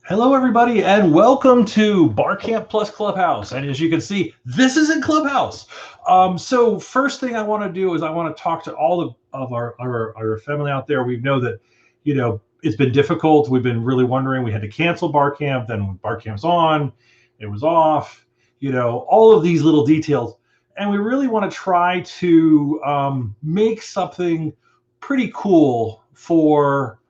Hello, everybody, and welcome to BarCamp Plus Clubhouse. And as you can see, this is in Clubhouse. So first thing I want to do is I want to talk to all of our family out there. We know that, it's been difficult. We've been really wondering. We had to cancel BarCamp. Then when BarCamp's on, it was off. All of these little details. And we really want to try to make something pretty cool for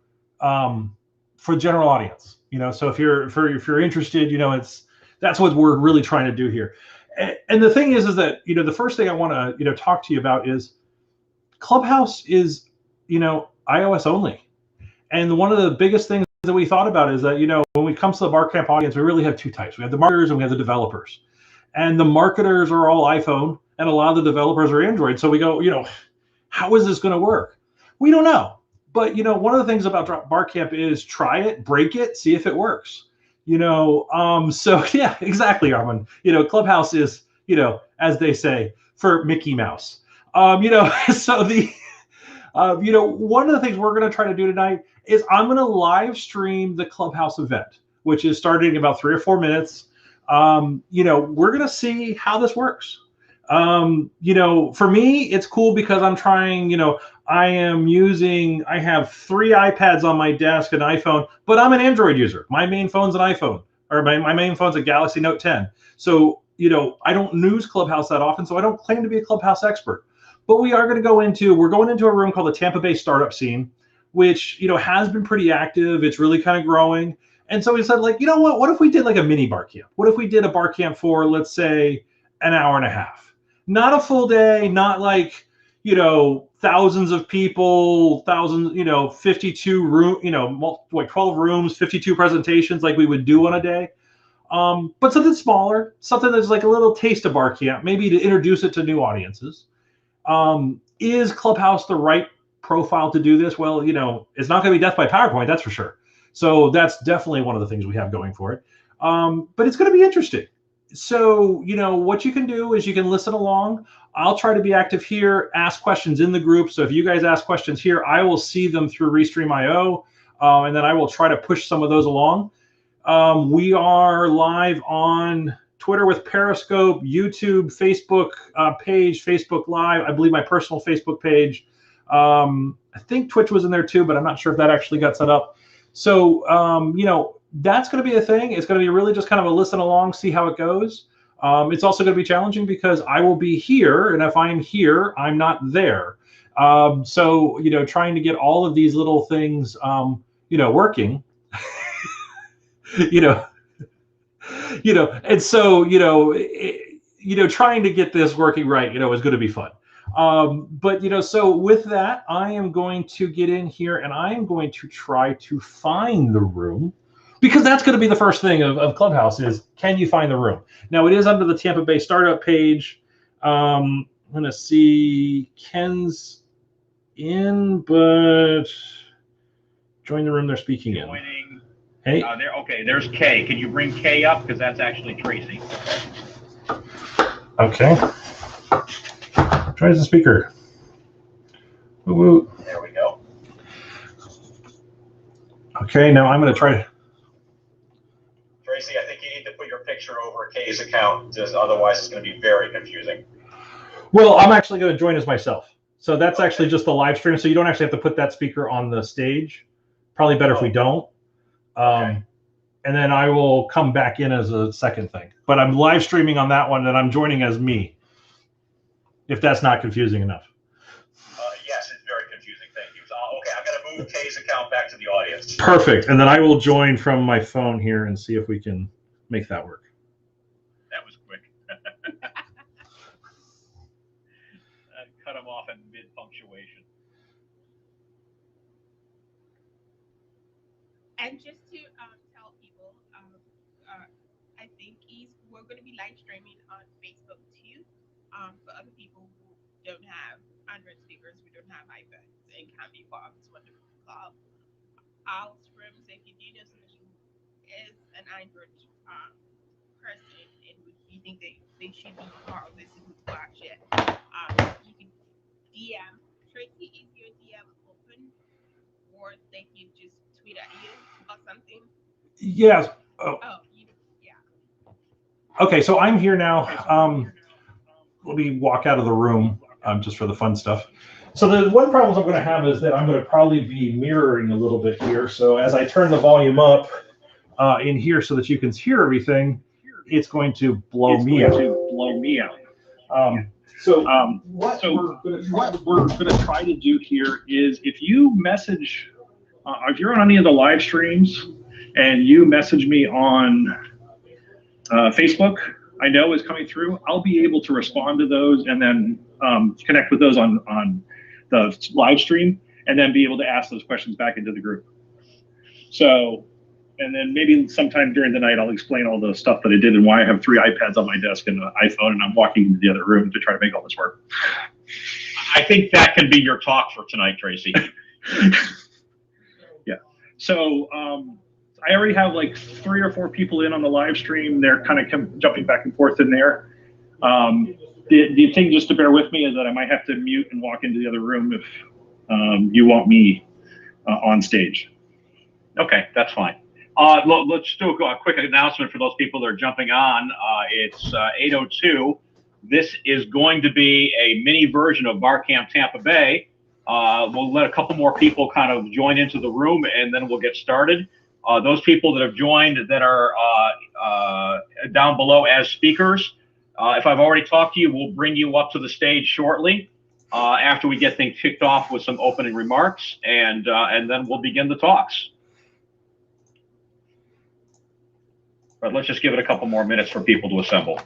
general audience. So if you're interested, that's what we're really trying to do here. And the thing is that the first thing I want to talk to you about is Clubhouse is iOS only. And one of the biggest things that we thought about is that when it comes to the BarCamp audience, we really have two types. We have the marketers and we have the developers. And the marketers are all iPhone, and a lot of the developers are Android. So we go, how is this going to work? We don't know. But one of the things about BarCamp is try it, break it, see if it works. So yeah, exactly, Armin. Clubhouse is, as they say, for Mickey Mouse. So one of the things we're going to try to do tonight is I'm going to live stream the Clubhouse event, which is starting in about 3 or 4 minutes. We're going to see how this works. For me, it's cool because I'm trying, I have 3 iPads on my desk, an iPhone, but I'm an Android user. My main phone's an iPhone, or my main phone's a Galaxy Note 10. So, I don't use Clubhouse that often, so I don't claim to be a Clubhouse expert. But we're going into a room called the Tampa Bay startup scene, which, has been pretty active. It's really kind of growing. And so we said, what if we did like a mini bar camp? What if we did a bar camp for, let's say, an hour and a half? Not a full day, not like, thousands of people, 52 room, 12 rooms, 52 presentations like we would do on a day. But something smaller, something that's like a little taste of bar camp, maybe to introduce it to new audiences. Is Clubhouse the right profile to do this? Well, it's not going to be death by PowerPoint, that's for sure. So that's definitely one of the things we have going for it. But it's going to be interesting. So, what you can do is you can listen along. I'll try to be active here, ask questions in the group. So if you guys ask questions here, I will see them through Restream.io, and then I will try to push some of those along. We are live on Twitter with Periscope, YouTube, Facebook page, Facebook Live. I believe my personal Facebook page. I think Twitch was in there too, but I'm not sure if that actually got set up. So, that's going to be a thing. It's going to be really just kind of a listen along, see how it goes. It's also going to be challenging because I will be here, and if I'm here, I'm not there. So, trying to get all of these little things, working, and so, trying to get this working right, is going to be fun. But so with that, I am going to get in here and I am going to try to find the room, because that's going to be the first thing of Clubhouse is, can you find the room? Now, it is under the Tampa Bay startup page. I'm going to see Ken's in, but join the room they're speaking in. Hey. Okay, there's Kay. Can you bring Kay up? Because that's actually Tracy. Okay. Try as a speaker. Woo-woo. There we go. Okay, now I'm going to try. Tracy, I think you need to put your picture over Kay's account, just otherwise it's going to be very confusing. Well, I'm actually going to join as myself. So that's actually just the live stream. So you don't actually have to put that speaker on the stage. Probably better if we don't. Okay. And then I will come back in as a second thing. But I'm live streaming on that one, and I'm joining as me, if that's not confusing enough. Yes, it's very confusing. Thank you. So, okay, I'm going to move Kay's account back to the audience. Perfect. And then I will join from my phone here and see if we can make that work. That was quick. I cut him off in mid-punctuation. And just to tell people, I think we're going to be live streaming on Facebook too. For other people who don't have Android speakers, we don't have iPads, and can't be part of this wonderful club. I'll stream, so if you do know somebody who is an Android person and you think they should be part of this and who's watch it, you can DM Tracy. Is your DM open, or they can just tweet at you or something? Yes. Oh, Oh, yeah. okay, so I'm here now. Let me walk out of the room just for the fun stuff. So the one problem I'm going to have is that I'm going to probably be mirroring a little bit here. So as I turn the volume up in here so that you can hear everything, it's going to blow me out. So what we're going to try to do here is if you message, if you're on any of the live streams and you message me on Facebook, I know is coming through, I'll be able to respond to those and then connect with those on the live stream and then be able to ask those questions back into the group. So, and then maybe sometime during the night, I'll explain all the stuff that I did and why I have 3 iPads on my desk and an iPhone, and I'm walking into the other room to try to make all this work. I think that can be your talk for tonight, Tracy. Yeah. So I already have like 3 or 4 people in on the live stream. They're kind of jumping back and forth in there. The thing just to bear with me is that I might have to mute and walk into the other room if you want me on stage. Okay, that's fine. Let's do a quick announcement for those people that are jumping on. It's 8:02. This is going to be a mini version of BarCamp Tampa Bay. We'll let a couple more people kind of join into the room, and then we'll get started. Those people that have joined that are down below as speakers, if I've already talked to you, we'll bring you up to the stage shortly after we get things kicked off with some opening remarks, and then we'll begin the talks. But let's just give it a couple more minutes for people to assemble.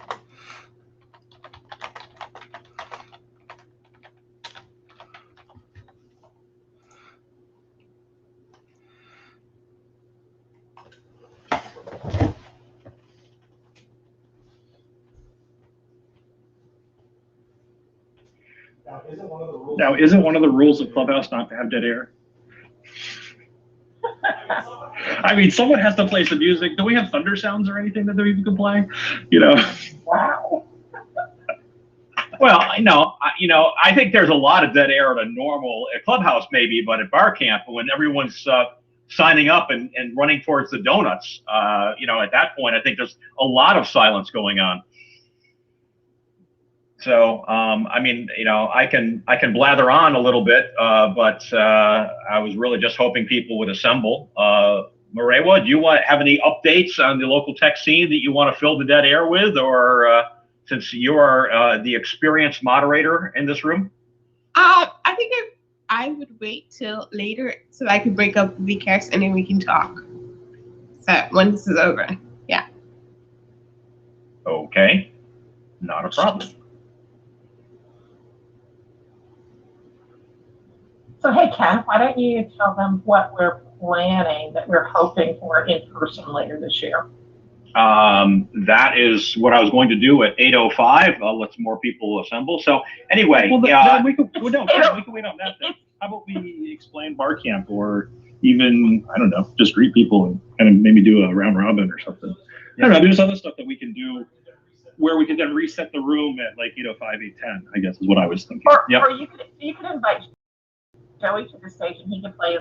Now, isn't one of the rules of Clubhouse not to have dead air? I mean, someone has to play some music. Do we have thunder sounds or anything that we can play? You know. Wow. Well, I think there's a lot of dead air at a normal Clubhouse, maybe, but at BarCamp, when everyone's signing up and running towards the donuts, at that point, I think there's a lot of silence going on. So, I can blather on a little bit, but I was really just hoping people would assemble. Marewa, do you have any updates on the local tech scene that you want to fill the dead air with, or since you are the experienced moderator in this room? I think I would wait till later so I can break up the cast and then we can talk. So when this is over, yeah. Okay, not a problem. So, hey, Ken, why don't you tell them what we're planning that we're hoping for in person later this year? That is what I was going to do at 8:05. Let some more people assemble. So anyway, we can wait on that then. How about we explain BarCamp, or even, I don't know, just greet people and kind of maybe do a round robin or something. Yeah. I don't know, there's other stuff that we can do where we can then reset the room at like 8:05, 8:10, I guess is what I was thinking. Or you could invite Joey to the stage and he can play.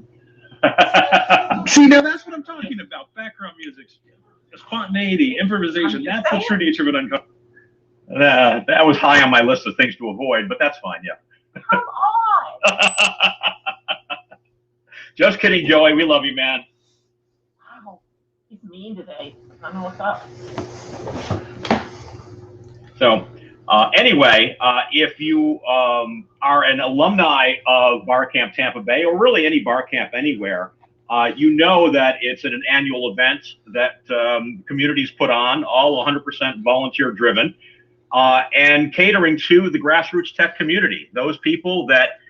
See, now that's what I'm talking about. Background music, spontaneity, improvisation. That's the true nature of it. That was high on my list of things to avoid, but that's fine. Yeah. Come on. Just kidding, Joey. We love you, man. Wow, he's mean today. I don't know what's up. So, anyway, if you are an alumni of BarCamp Tampa Bay, or really any BarCamp anywhere, you know that it's an annual event that communities put on, all 100% volunteer driven, and catering to the grassroots tech community, those people that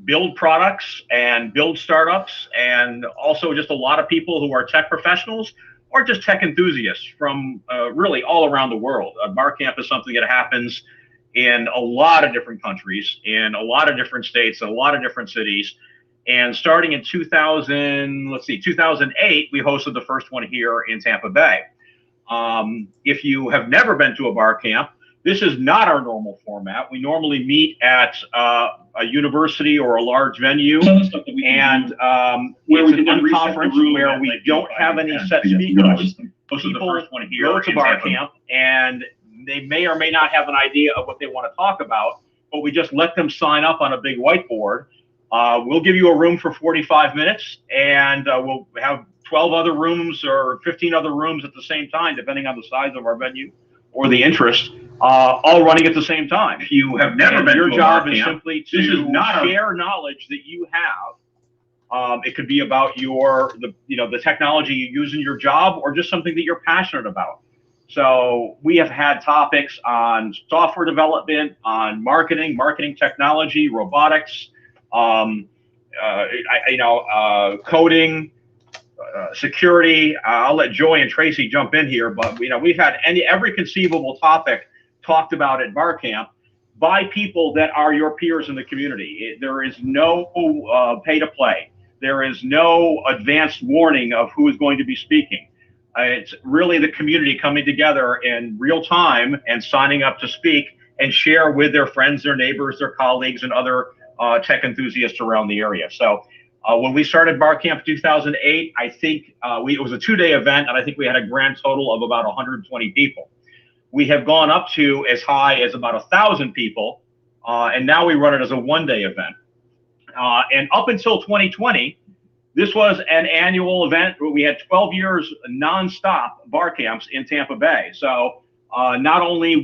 build products and build startups, and also just a lot of people who are tech professionals or just tech enthusiasts from really all around the world. BarCamp is something that happens in a lot of different countries, in a lot of different states, in a lot of different cities. And starting in 2008, we hosted the first one here in Tampa Bay. If you have never been to a BarCamp, This is not our normal format. We normally meet at a university or a large venue, and it's an unconference where we don't have any set speakers. People go to BarCamp, and they may or may not have an idea of what they want to talk about, but we just let them sign up on a big whiteboard. We'll give you a room for 45 minutes, and we'll have 12 other rooms or 15 other rooms at the same time, depending on the size of our venue or the interest, all running at the same time. If you have never been your to a job BarCamp, is simply to share knowledge that you have. It could be about the technology you use in your job, or just something that you're passionate about. So we have had topics on software development, on marketing technology, robotics, coding, security. I'll let Joy and Tracy jump in here, but we've had every conceivable topic talked about at BarCamp by people that are your peers in the community. There is no pay to play. There is no advanced warning of who is going to be speaking. It's really the community coming together in real time and signing up to speak and share with their friends, their neighbors, their colleagues, and other tech enthusiasts around the area. So when we started BarCamp 2008, I think it was a 2-day event, and I think we had a grand total of about 120 people. We have gone up to as high as about 1,000 people, and now we run it as a 1-day event. And up until 2020, this was an annual event where we had 12 years nonstop BarCamps in Tampa Bay. So not only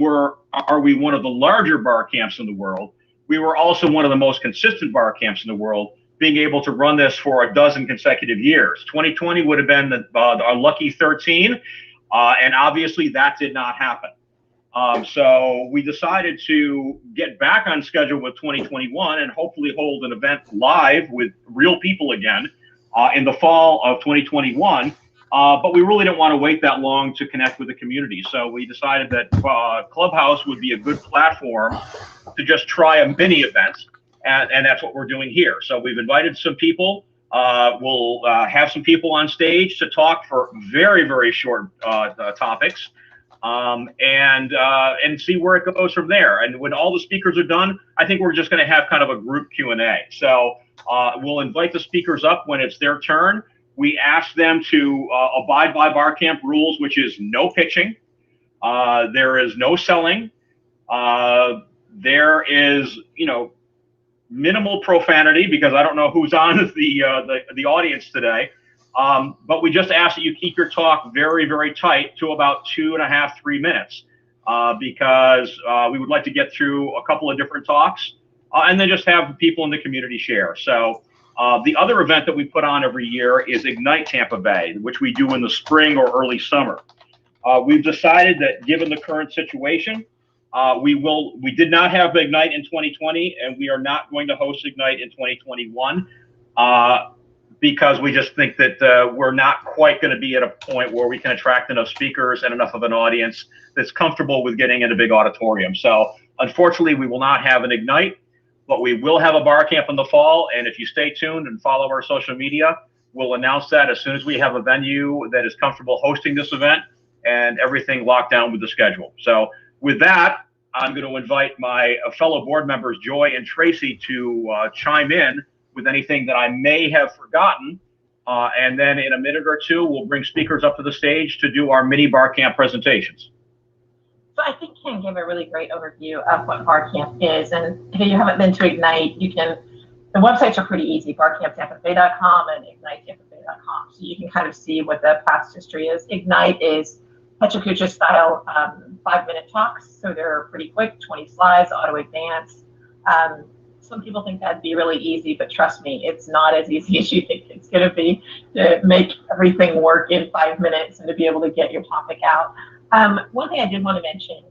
are we one of the larger BarCamps in the world, we were also one of the most consistent BarCamps in the world, being able to run this for a dozen consecutive years. 2020 would have been our lucky 13, and obviously that did not happen. So we decided to get back on schedule with 2021 and hopefully hold an event live with real people again in the fall of 2021. But we really didn't want to wait that long to connect with the community. So we decided that Clubhouse would be a good platform to just try a mini event. And that's what we're doing here. So we've invited some people. We'll have some people on stage to talk for very, very short topics, and see where it goes from there. And when all the speakers are done, I think we're just going to have kind of a group Q&A. So we'll invite the speakers up when it's their turn. We ask them to abide by BarCamp rules, which is no pitching. There is no selling. There is, minimal profanity, because I don't know who's on the audience today. But we just ask that you keep your talk very, very tight to about 2.5, 3 minutes, because we would like to get through a couple of different talks, and then just have people in the community share. So the other event that we put on every year is Ignite Tampa Bay, which we do in the spring or early summer. We've decided that given the current situation, we did not have Ignite in 2020, and we are not going to host Ignite in 2021, because we just think that we're not quite going to be at a point where we can attract enough speakers and enough of an audience that's comfortable with getting in a big auditorium. So unfortunately, we will not have an Ignite, but we will have a BarCamp in the fall. And if you stay tuned and follow our social media, we'll announce that as soon as we have a venue that is comfortable hosting this event and everything locked down with the schedule. So with that, I'm going to invite my fellow board members, Joy and Tracy, to chime in with anything that I may have forgotten. And then in a minute or two, we'll bring speakers up to the stage to do our mini BarCamp presentations. So I think Ken gave a really great overview of what BarCamp is. And if you haven't been to Ignite, the websites are pretty easy, barcamptampabay.com and ignitetampabay.com. So you can kind of see what the past history is. Ignite is Pechakucha style 5-minute talks. So they're pretty quick, 20 slides, auto advance. Some people think that'd be really easy, but trust me, it's not as easy as you think it's going to be to make everything work in 5 minutes and to be able to get your topic out. One thing I did want to mention,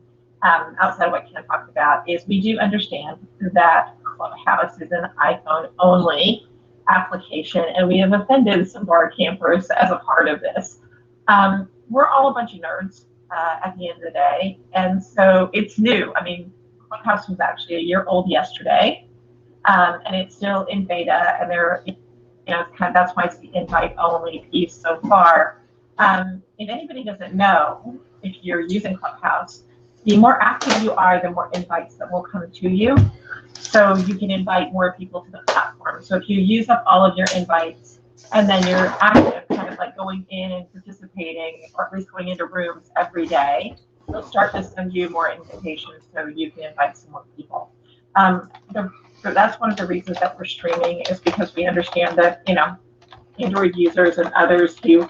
outside of what Ken talked about, is we do understand that Clubhouse is an iPhone-only application, and we have offended some of our campers as a part of this. We're all a bunch of nerds at the end of the day, and so it's new. I mean, Clubhouse was actually a year old yesterday, and it's still in beta, and that's why it's the invite-only piece so far. If anybody doesn't know, if you're using Clubhouse, the more active you are, the more invites that will come to you. So you can invite more people to the platform. So if you use up all of your invites and then you're active, kind of like going in and participating, or at least going into rooms every day, they'll start to send you more invitations so you can invite some more people. So that's one of the reasons that we're streaming, is because we understand that, you know, Android users and others who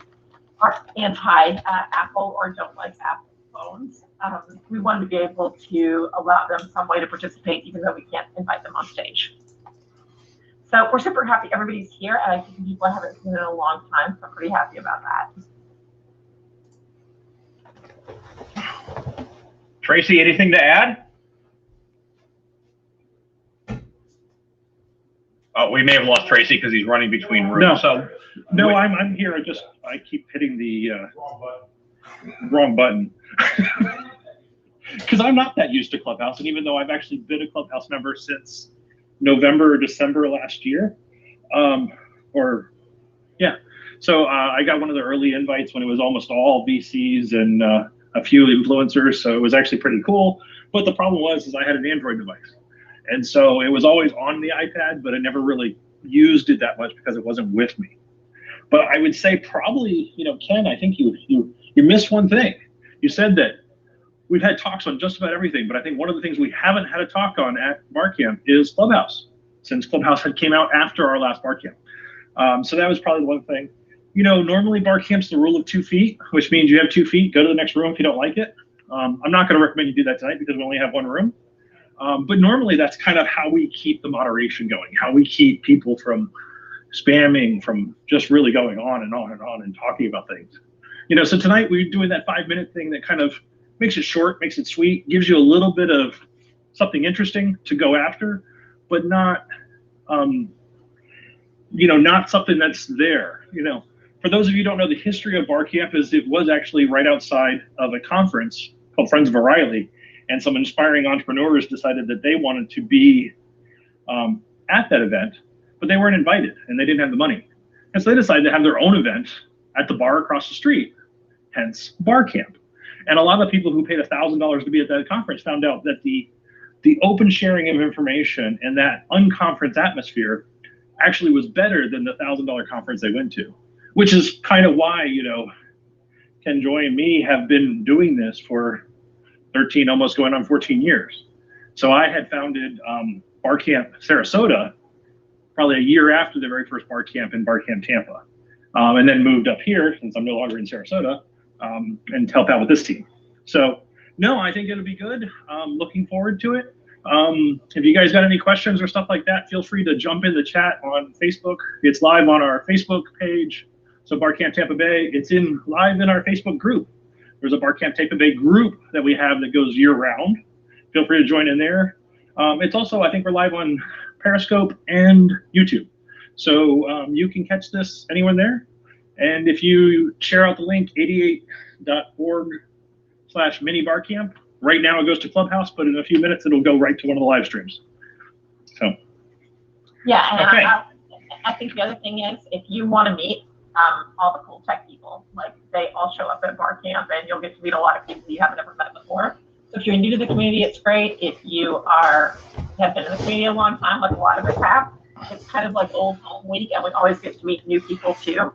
are anti-Apple or don't like Apple phones, we want to be able to allow them some way to participate, even though we can't invite them on stage. So we're super happy everybody's here, and I think people I haven't seen in a long time, so I'm pretty happy about that. Tracy, anything to add? Oh, we may have lost Tracy because he's running between rooms. No, I'm here. I keep hitting the wrong button. Because I'm not that used to Clubhouse, and even though I've actually been a Clubhouse member since November or December last year, so I got one of the early invites when it was almost all VCs and a few influencers, so it was actually pretty cool. But the problem was I had an Android device, and so it was always on the iPad, but I never really used it that much because it wasn't with me. But I would say probably, you know, Ken, I think you missed one thing. You said that we've had talks on just about everything, but I think one of the things we haven't had a talk on at BarCamp is Clubhouse, since Clubhouse had came out after our last BarCamp. So that was probably one thing. You know, normally BarCamp's the rule of 2 feet, which means you have 2 feet, go to the next room if you don't like it. I'm not going to recommend you do that tonight because we only have one room. But normally that's kind of how we keep the moderation going, how we keep people from spamming, from just really going on and on and on and talking about things. You know, so tonight we're doing that 5-minute thing that kind of makes it short, makes it sweet, gives you a little bit of something interesting to go after, but not, you know, not something that's there. You know, for those of you who don't know, the history of BarCamp is it was actually right outside of a conference called Friends of O'Reilly, and some inspiring entrepreneurs decided that they wanted to be at that event, but they weren't invited and they didn't have the money. And so they decided to have their own event at the bar across the street, hence BarCamp. And a lot of people who paid $1,000 to be at that conference found out that the open sharing of information and that unconference atmosphere actually was better than the $1,000 conference they went to, which is kind of why, you know, Ken Joy and me have been doing this for 13, almost going on 14 years. So I had founded BarCamp Sarasota probably a year after the very first BarCamp in BarCamp Tampa, and then moved up here since I'm no longer in Sarasota, and help out with this team. So no, I think it'll be good. Looking forward to it. If you guys got any questions or stuff like that, feel free to jump in the chat on Facebook. It's live on our Facebook page. So BarCamp Tampa Bay, it's live in our Facebook group. There's a BarCamp Tampa Bay group that we have that goes year round. Feel free to join in there. It's also, I think we're live on Periscope and YouTube. So you can catch this anywhere there. And if you share out the link, 88.org/mini-barcamp, right now it goes to Clubhouse, but in a few minutes it'll go right to one of the live streams. So. Yeah, and okay. I think the other thing is, if you want to meet all the cool tech people, like they all show up at BarCamp, and you'll get to meet a lot of people you haven't ever met before. So if you're new to the community, it's great. If you have been in the community a long time, like a lot of us have, it's kind of like old home week, and we always get to meet new people too.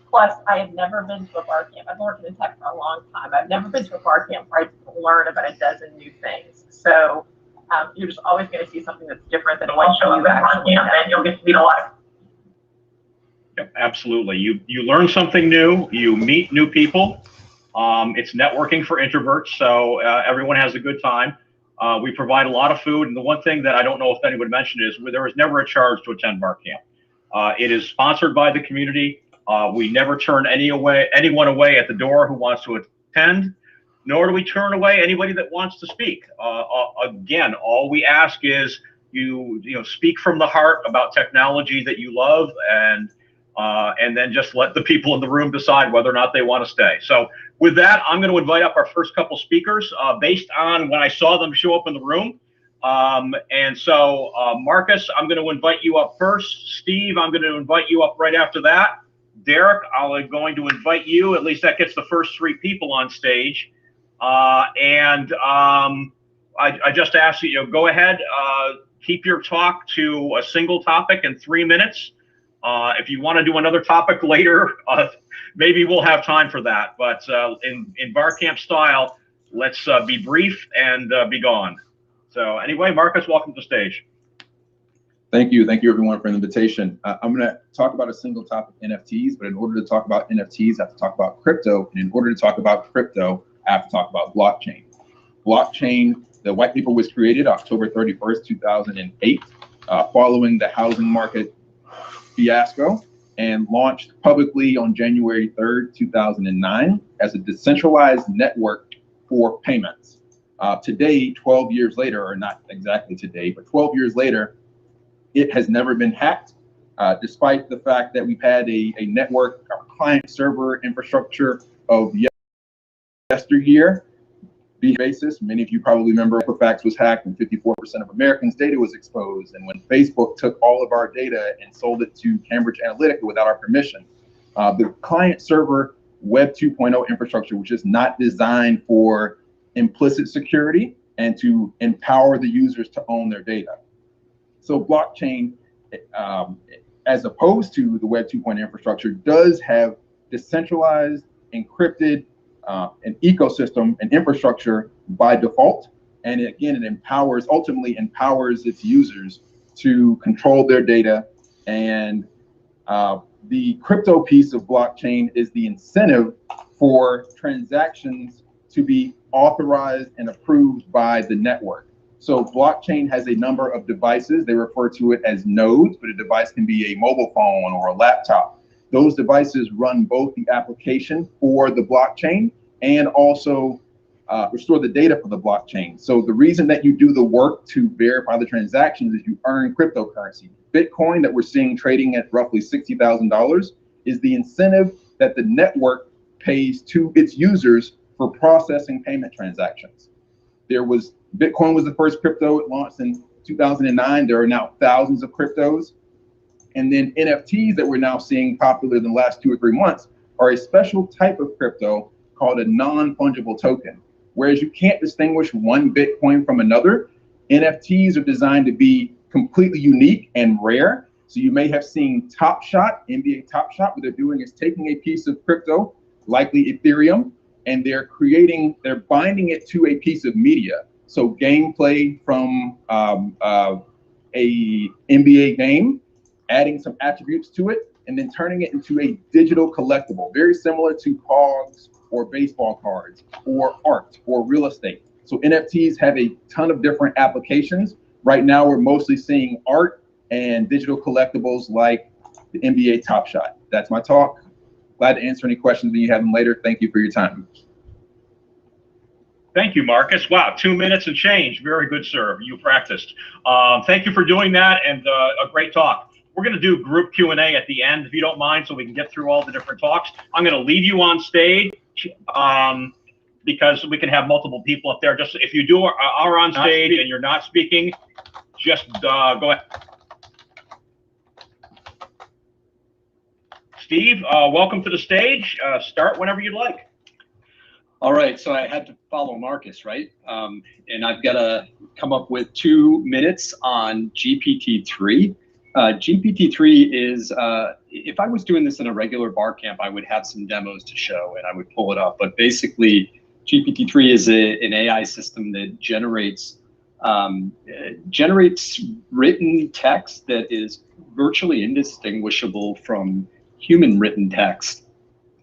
Plus, I have never been to a BarCamp. I've been working in tech for a long time. I've never been to a BarCamp where I learn about a dozen new things. So you're just always going to see something that's different than what you actually have, and you'll get to meet a lot of. Yep, absolutely. You learn something new. You meet new people. It's networking for introverts, so everyone has a good time. We provide a lot of food, and the one thing that I don't know if anyone mentioned is there was never a charge to attend BarCamp. It is sponsored by the community. We never turn anyone away at the door who wants to attend, nor do we turn away anybody that wants to speak. Again, all we ask is you speak from the heart about technology that you love, and then just let the people in the room decide whether or not they want to stay. So with that, I'm going to invite up our first couple speakers based on when I saw them show up in the room. And so Marcus, I'm going to invite you up first. Steve, I'm going to invite you up right after that. Derek, I'm going to invite you. At least that gets the first 3 people on stage. I just ask you, go ahead, keep your talk to a single topic in 3 minutes. If you want to do another topic later, maybe we'll have time for that. But in BarCamp style, let's be brief and be gone. So anyway, Marcus, welcome to the stage. Thank you everyone for the invitation. I'm going to talk about a single topic, NFTs, but in order to talk about NFTs, I have to talk about crypto. And in order to talk about crypto, I have to talk about blockchain. Blockchain, the white paper was created October 31st, 2008, following the housing market fiasco, and launched publicly on January 3rd, 2009 as a decentralized network for payments. Today, 12 years later, or not exactly today, but 12 years later, it has never been hacked, despite the fact that we've had a network, a client server infrastructure of yesteryear basis. Many of you probably remember Equifax was hacked and 54% of Americans' data was exposed. And when Facebook took all of our data and sold it to Cambridge Analytica without our permission, the client server Web 2.0 infrastructure, which is not designed for implicit security and to empower the users to own their data. So blockchain, as opposed to the Web 2.0 infrastructure, does have decentralized, encrypted, an ecosystem and infrastructure by default. And again, it ultimately empowers its users to control their data. And the crypto piece of blockchain is the incentive for transactions to be authorized and approved by the network. So blockchain has a number of devices. They refer to it as nodes, but a device can be a mobile phone or a laptop. Those devices run both the application for the blockchain and also restore the data for the blockchain. So the reason that you do the work to verify the transactions is you earn cryptocurrency. Bitcoin that we're seeing trading at roughly $60,000 is the incentive that the network pays to its users for processing payment transactions. Bitcoin was the first crypto. It launched in 2009. There are now thousands of cryptos. And then NFTs that we're now seeing popular in the last 2 or 3 months are a special type of crypto called a non-fungible token. Whereas you can't distinguish one Bitcoin from another, NFTs are designed to be completely unique and rare. So you may have seen Top Shot, NBA Top Shot. What they're doing is taking a piece of crypto, likely Ethereum, and they're binding it to a piece of media. So gameplay from a NBA game, adding some attributes to it, and then turning it into a digital collectible, very similar to Pogs or baseball cards or art or real estate. So NFTs have a ton of different applications. Right now, we're mostly seeing art and digital collectibles like the NBA Top Shot. That's my talk. Glad to answer any questions when you have them later. Thank you for your time. Thank you, Marcus. Wow, 2 minutes and change. Very good, sir. You practiced. Thank you for doing that, and a great talk. We're going to do group Q&A at the end, if you don't mind, so we can get through all the different talks. I'm going to leave you on stage because we can have multiple people up there. Just if you are on stage and you're not speaking, just go ahead. Steve, welcome to the stage. Start whenever you'd like. All right, so I had to follow Marcus, right? And I've got to come up with 2 minutes on GPT-3. GPT-3 is, if I was doing this in a regular BarCamp, I would have some demos to show and I would pull it up. But basically, GPT-3 is an AI system that generates written text that is virtually indistinguishable from human written text.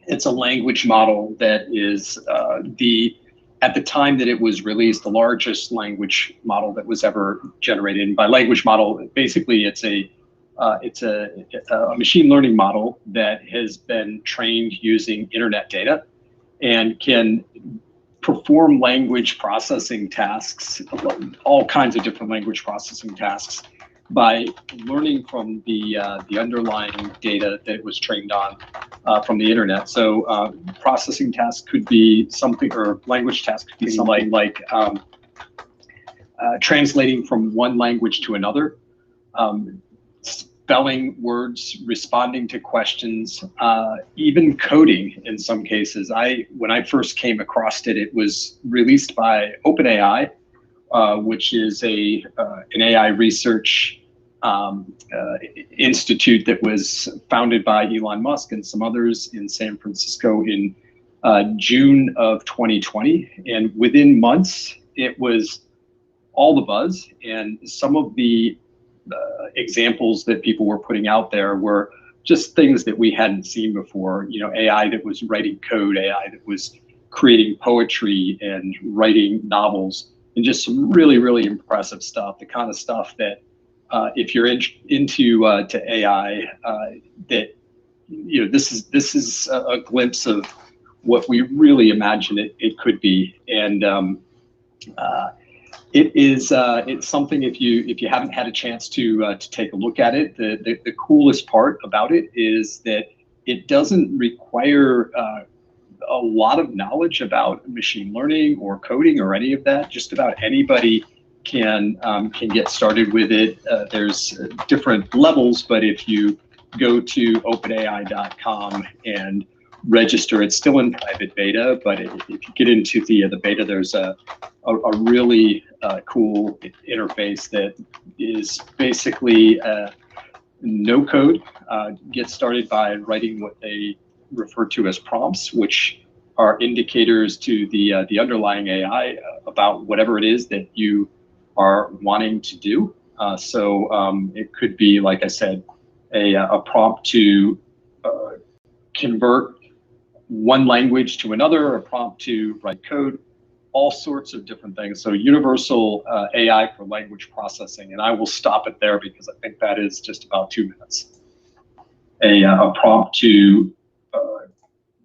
It's a language model that is at the time that it was released, the largest language model that was ever generated. And by language model, basically it's a machine learning model that has been trained using internet data and can perform language processing tasks, all kinds of different language processing tasks, by learning from the underlying data that it was trained on from the internet. So processing tasks could be something, or language tasks could be something like translating from one language to another. spelling words, responding to questions, even coding in some cases. When I first came across it, it was released by OpenAI, which is an AI research institute that was founded by Elon Musk and some others in San Francisco in June of 2020. And within months, it was all the buzz. And some of the examples that people were putting out there were just things that we hadn't seen before. You know, AI that was writing code, AI that was creating poetry and writing novels, and just some really, really impressive stuff. The kind of stuff that if you're into to AI, that you know, this is a glimpse of what we really imagine it could be. And it's something, if you haven't had a chance to take a look at it, the coolest part about it is that it doesn't require a lot of knowledge about machine learning or coding or any of that. Just about anybody can get started with it. There's different levels, but if you go to openai.com and register, it's still in private beta, but if you get into the beta, there's a really cool interface that is basically no code. Get started by writing what they refer to as prompts, which are indicators to the underlying AI about whatever it is that you are wanting to do. So it could be, like I said, a prompt to convert one language to another, a prompt to write code, all sorts of different things. So universal AI for language processing. And I will stop it there because I think that is just about 2 minutes. A prompt to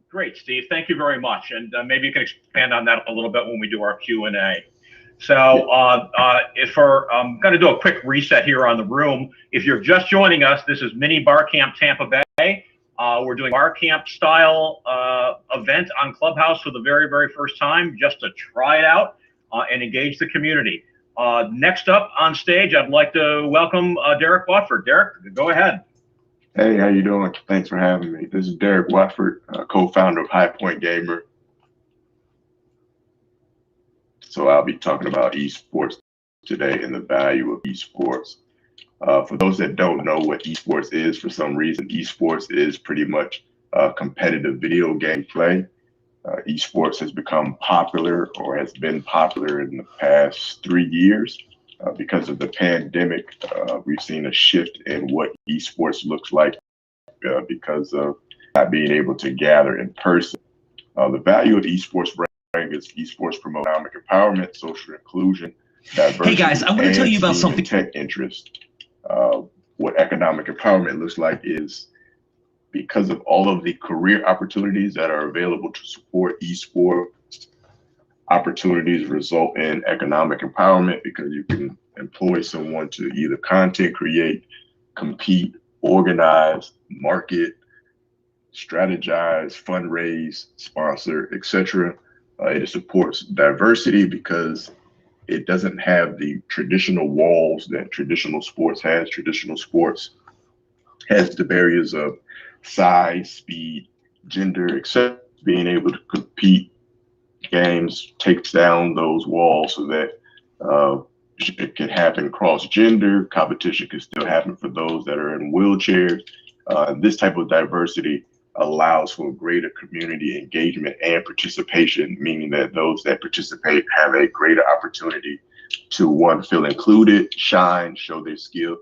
Great, Steve. Thank you very much. And maybe you can expand on that a little bit when we do our Q&A. So if I'm going to do a quick reset here on the room. If you're just joining us, this is Mini-BarCamp Tampa Bay. We're doing BarCamp style event on Clubhouse for the very, very first time, just to try it out and engage the community. Next up on stage, I'd like to welcome Derek Watford. Derek, go ahead. Hey, how you doing? Thanks for having me. This is Derek Watford, co-founder of High Point Gamer. So I'll be talking about esports today and the value of esports. For those that don't know what esports is, for some reason, esports is pretty much competitive video game play. Esports has become popular, or has been popular, in the past 3 years. Because of the pandemic, we've seen a shift in what esports looks like because of not being able to gather in person. The value of esports is esports promote economic empowerment, social inclusion, diversity. Hey guys, I want to tell you about something. Tech interest. What economic empowerment looks like is, because of all of the career opportunities that are available to support esports, opportunities result in economic empowerment because you can employ someone to either content create, compete, organize, market, strategize, fundraise, sponsor, etc. It supports diversity because it doesn't have the traditional walls that traditional sports has. Traditional sports has the barriers of size, speed, gender, etc. Being able to compete games takes down those walls so that it can happen cross-gender. Competition can still happen for those that are in wheelchairs. This type of diversity allows for greater community engagement and participation, meaning that those that participate have a greater opportunity to, one, feel included, shine, show their skill.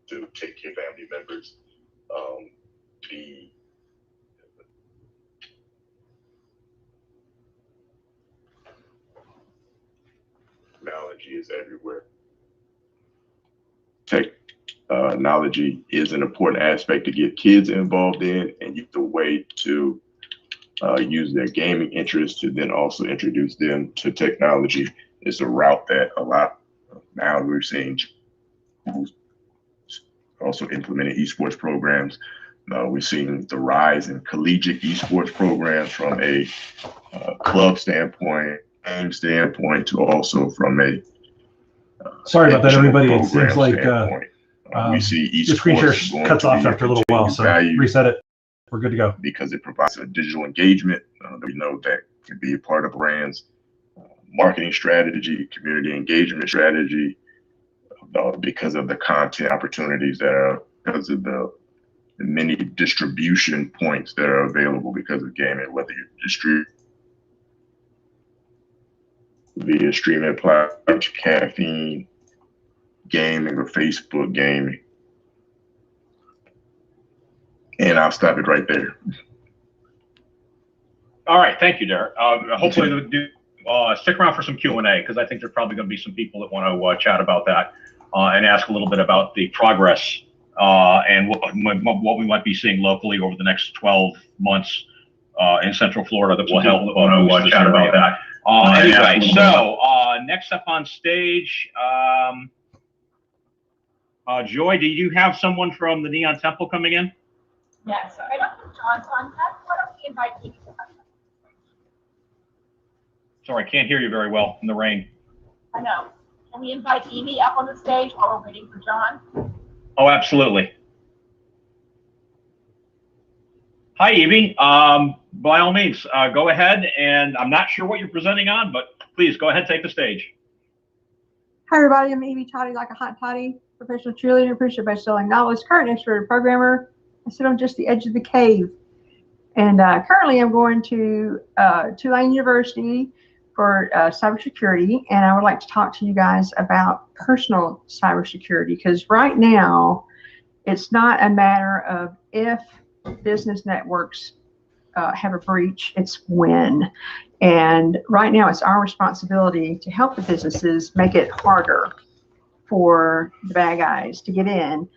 To take care of family members, is everywhere. Technology is an important aspect to get kids involved in, and the way to use their gaming interest to then also introduce them to technology is a route that a lot now we're seeing also implementing esports programs. We're seeing the rise in collegiate esports programs from a club standpoint, game standpoint, to also from a sorry about that, everybody. It program seems like we see the screen share esports cuts off after a little while, so reset it. We're good to go. Because it provides a digital engagement that we know that can be a part of brands' marketing strategy, community engagement strategy, because of the content opportunities that are, because of the many distribution points that are available because of gaming, whether you distribute via streaming platforms, caffeine, gaming, or Facebook gaming. And I'll stop it right there. All right, thank you, Derek. Hopefully, stick around for some Q&A, because I think there's probably going to be some people that want to chat about that and ask a little bit about the progress and what we might be seeing locally over the next 12 months in Central Florida that will help chat about that. Anyway, so next up on stage, Joy, do you have someone from the Neon Temple coming in? Yeah, so I don't think John's on that. Why don't we invite Evie? Sorry, I can't hear you very well in the rain. I know. Can we invite Evie up on the stage while we're waiting for John? Oh, absolutely. Hi, Evie. By all means, go ahead. And I'm not sure what you're presenting on, but please go ahead, take the stage. Hi, everybody. I'm Evie Toddy, like a hot toddy, professional cheerleader, appreciated best-selling novelist, current extroverted programmer. I sit on just the edge of the cave. And currently I'm going to Tulane University for cybersecurity, and I would like to talk to you guys about personal cybersecurity, because right now it's not a matter of if business networks have a breach, it's when. And right now it's our responsibility to help the businesses make it harder for the bad guys to get in.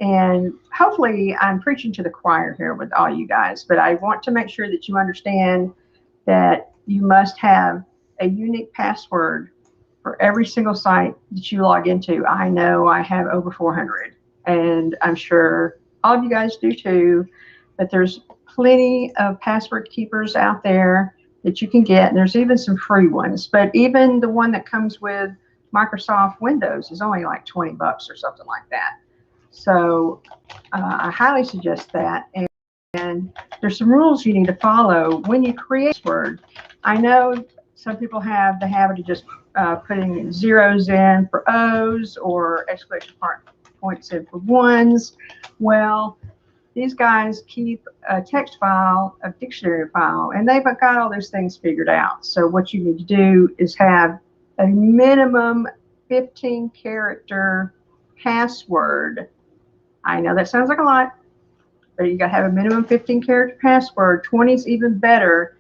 And hopefully I'm preaching to the choir here with all you guys, but I want to make sure that you understand that you must have a unique password for every single site that you log into. I know I have over 400, and I'm sure all of you guys do too, but there's plenty of password keepers out there that you can get, and there's even some free ones. But even the one that comes with Microsoft Windows is only like 20 bucks or something like that. So I highly suggest that. And there's some rules you need to follow when you create a password. I know some people have the habit of just putting zeros in for O's or exclamation points in for ones. Well, these guys keep a text file, a dictionary file, and they've got all those things figured out. So what you need to do is have a minimum 15-character password. I know that sounds like a lot, but you got to have a minimum 15-character password. 20 is even better,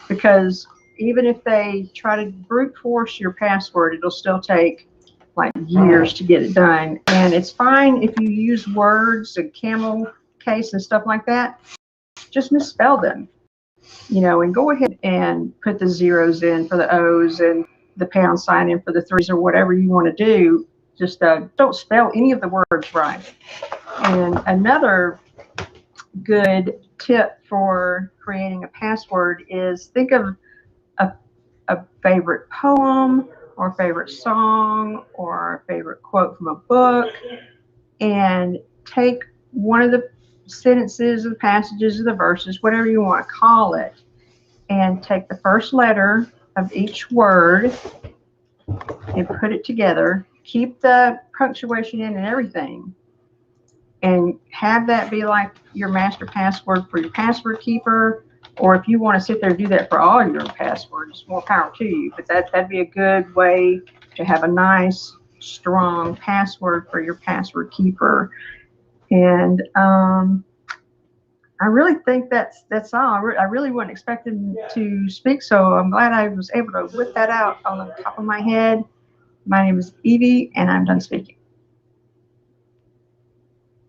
because even if they try to brute force your password, it'll still take like years to get it done. And it's fine if you use words and camel case and stuff like that. Just misspell them, you know, and go ahead and put the zeros in for the O's and the pound sign in for the threes, or whatever you want to do. Just don't spell any of the words right. And another good tip for creating a password is think of a favorite poem or favorite song or a favorite quote from a book, and take one of the sentences or the passages or the verses, whatever you want to call it, and take the first letter of each word and put it together. Keep the punctuation in and everything, and have that be like your master password for your password keeper. Or if you want to sit there and do that for all your passwords, more power to you. But that'd be a good way to have a nice, strong password for your password keeper. And I really think that's all. I really wasn't expecting to speak, so I'm glad I was able to whip that out on the top of my head. My name is Evie, and I'm done speaking.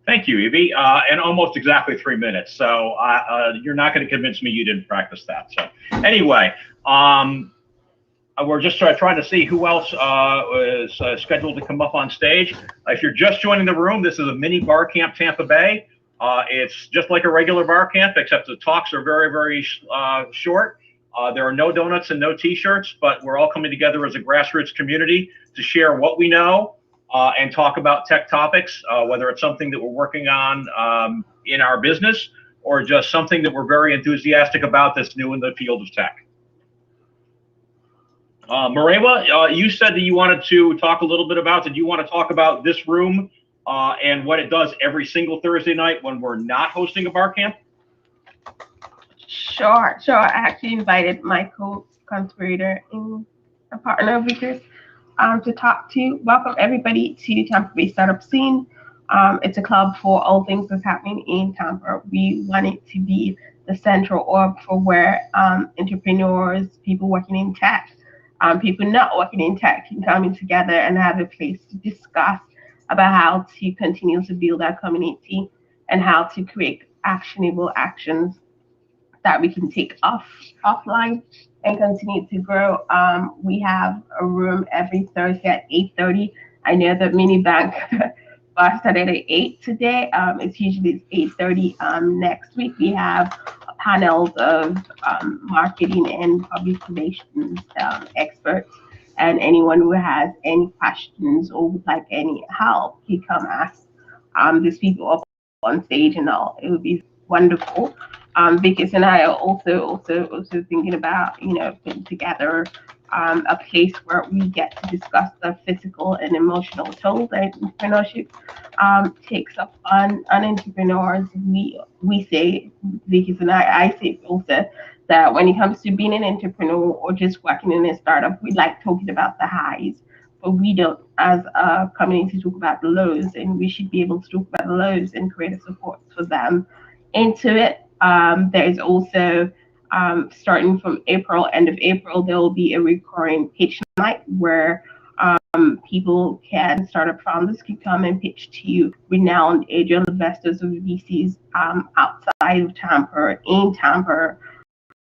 Thank you, Evie. And almost exactly 3 minutes. So you're not going to convince me you didn't practice that. So anyway, we're just trying to see who else is scheduled to come up on stage. If you're just joining the room, this is a mini bar camp Tampa Bay. It's just like a regular bar camp, except the talks are very, very short. There are no donuts and no t-shirts, but we're all coming together as a grassroots community to share what we know and talk about tech topics, whether it's something that we're working on in our business or just something that we're very enthusiastic about that's new in the field of tech. Marewa, you said that you wanted to talk a little bit about, did you want to talk about this room and what it does every single Thursday night when we're not hosting a bar camp? Sure. I actually invited my co-conspirator and a partner of Vickers to talk to. Welcome everybody to Tampa Bay Startup Scene. It's a club for all things that's happening in Tampa. We want it to be the central org for where entrepreneurs, people working in tech, people not working in tech can come in together and have a place to discuss about how to continue to build our community and how to create actionable actions that we can take offline and continue to grow. We have a room every Thursday at 8:30. I know that Mini-Bank bar started at 8 today. It's usually 8:30. Next week we have panels of marketing and public relations experts, and anyone who has any questions or would like any help, can come ask these people up on stage and all. It would be wonderful. Vickers and I are also thinking about, putting together a place where we get to discuss the physical and emotional toll that entrepreneurship takes up on entrepreneurs. We say, Vickers and I say also that when it comes to being an entrepreneur or just working in a startup, we like talking about the highs, but we don't, as a community, talk about the lows, and we should be able to talk about the lows and create a support for them into it. There is also, starting from April, end of April, there will be a recurring pitch night where people can, startup founders can come and pitch to renowned angel investors of VCs outside of Tampa,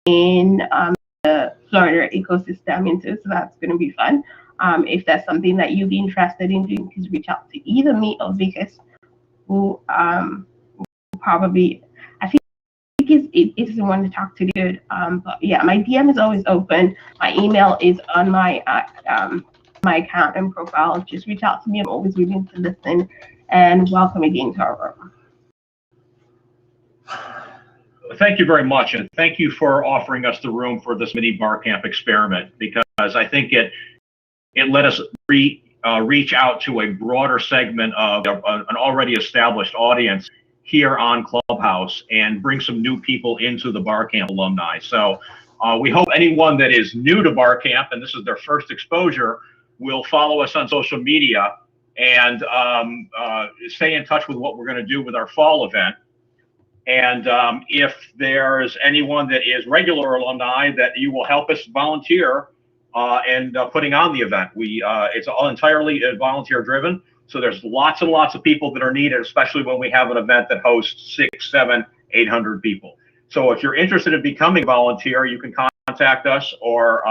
in the Florida ecosystem. And so that's going to be fun. If that's something that you'd be interested in doing, please reach out to either me or Vickers, who probably, I think it is the one to talk to. Good. But yeah, my DM is always open. My email is on my my account and profile. Just reach out to me. I'm always willing to listen. And welcome again to our room. Thank you very much, and thank you for offering us the room for this mini bar camp experiment, because I think it let us reach out to a broader segment of an already established audience here on Clubhouse and bring some new people into the bar camp alumni. So we hope anyone that is new to bar camp and this is their first exposure will follow us on social media and stay in touch with what we're going to do with our fall event. And if there's anyone that is regular alumni, that you will help us volunteer and putting on the event. It's all entirely volunteer driven. So there's lots and lots of people that are needed, especially when we have an event that hosts 600, 700, 800 people. So if you're interested in becoming a volunteer, you can contact us, or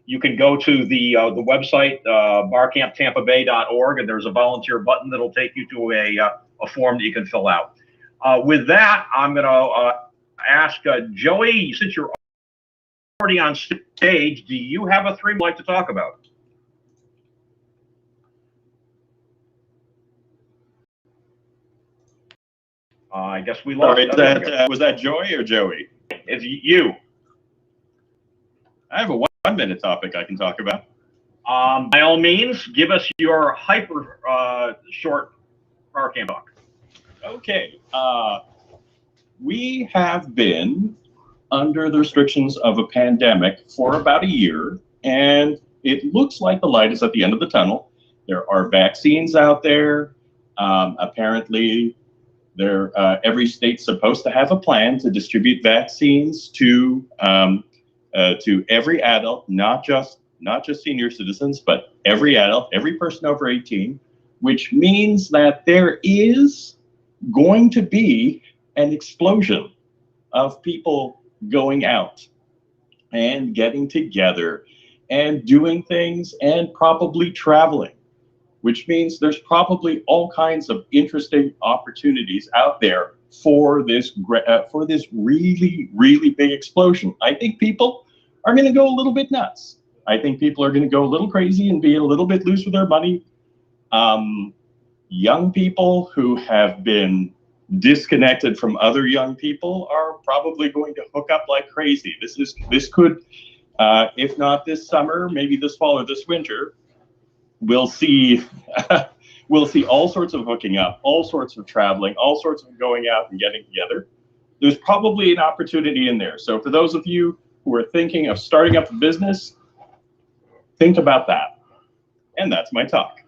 you can go to the website, barcamptampabay.org, and there's a volunteer button that'll take you to a form that you can fill out. With that, I'm going to ask Joey, since you're already on stage, do you have a theme you'd like to talk about? I guess we lost. Sorry, was that Joey or Joey? It's you. I have a 1 minute topic I can talk about. By all means, give us your hyper short BarCamp talk. Okay. We have been under the restrictions of a pandemic for about a year, and it looks like the light is at the end of the tunnel. There are vaccines out there. Apparently, every state's supposed to have a plan to distribute vaccines to every adult, not just not just senior citizens, but every adult, every person over 18, which means that there is going to be an explosion of people going out and getting together and doing things and probably traveling, which means there's probably all kinds of interesting opportunities out there for this really, really big explosion. I think people are going to go a little bit nuts. I think people are going to go a little crazy and be a little bit loose with their money. Young people who have been disconnected from other young people are probably going to hook up like crazy. This could, if not this summer, maybe this fall or this winter, we'll see we'll see all sorts of hooking up, all sorts of traveling, all sorts of going out and getting together. There's probably an opportunity in there. So for those of you who are thinking of starting up a business, think about that. And that's my talk.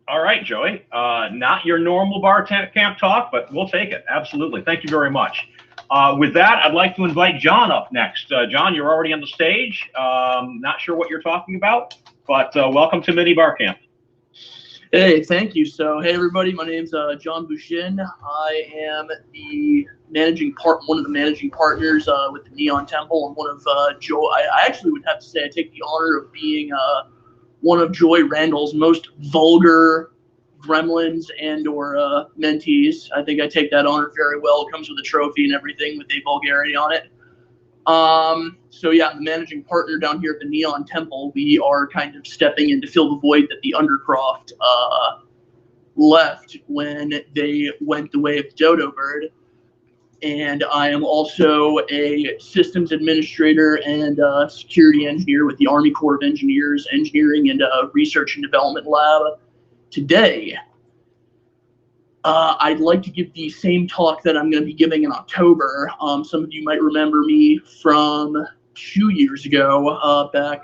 All right, Joey. Not your normal bar camp talk, but we'll take it. Absolutely. Thank you very much. With that, I'd like to invite John up next. John, you're already on the stage. Not sure what you're talking about, but welcome to Mini-BarCamp. Hey, thank you. So, hey everybody, my name's John Bouchin. I am the one of the managing partners with the Neon Temple, and one of I actually would have to say I take the honor of being one of Joy Randall's most vulgar gremlins and or mentees. I think I take that honor very well. It comes with a trophy and everything with a vulgarity on it. So yeah, I'm the managing partner down here at the Neon Temple. We are kind of stepping in to fill the void that the Undercroft left when they went the way of Dodo Bird. And I am also a systems administrator and security engineer with the Army Corps of Engineers Engineering and Research and Development Lab. Today, I'd like to give the same talk that I'm going to be giving in October. Some of you might remember me from 2 years ago, back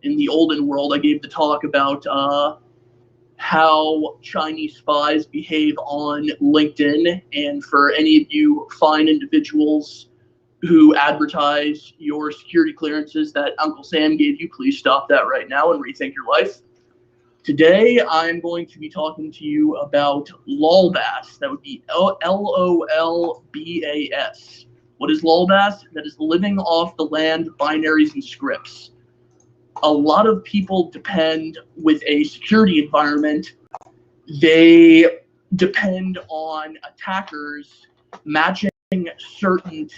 in the olden world. I gave the talk about how Chinese spies behave on LinkedIn. And for any of you fine individuals who advertise your security clearances that Uncle Sam gave you, please stop that right now and rethink your life. Today, I'm going to be talking to you about LOLBAS. That would be LOLBAS. What is LOLBAS? That is living off the land, binaries, and scripts. A lot of people depend with a security environment. They depend on attackers matching certain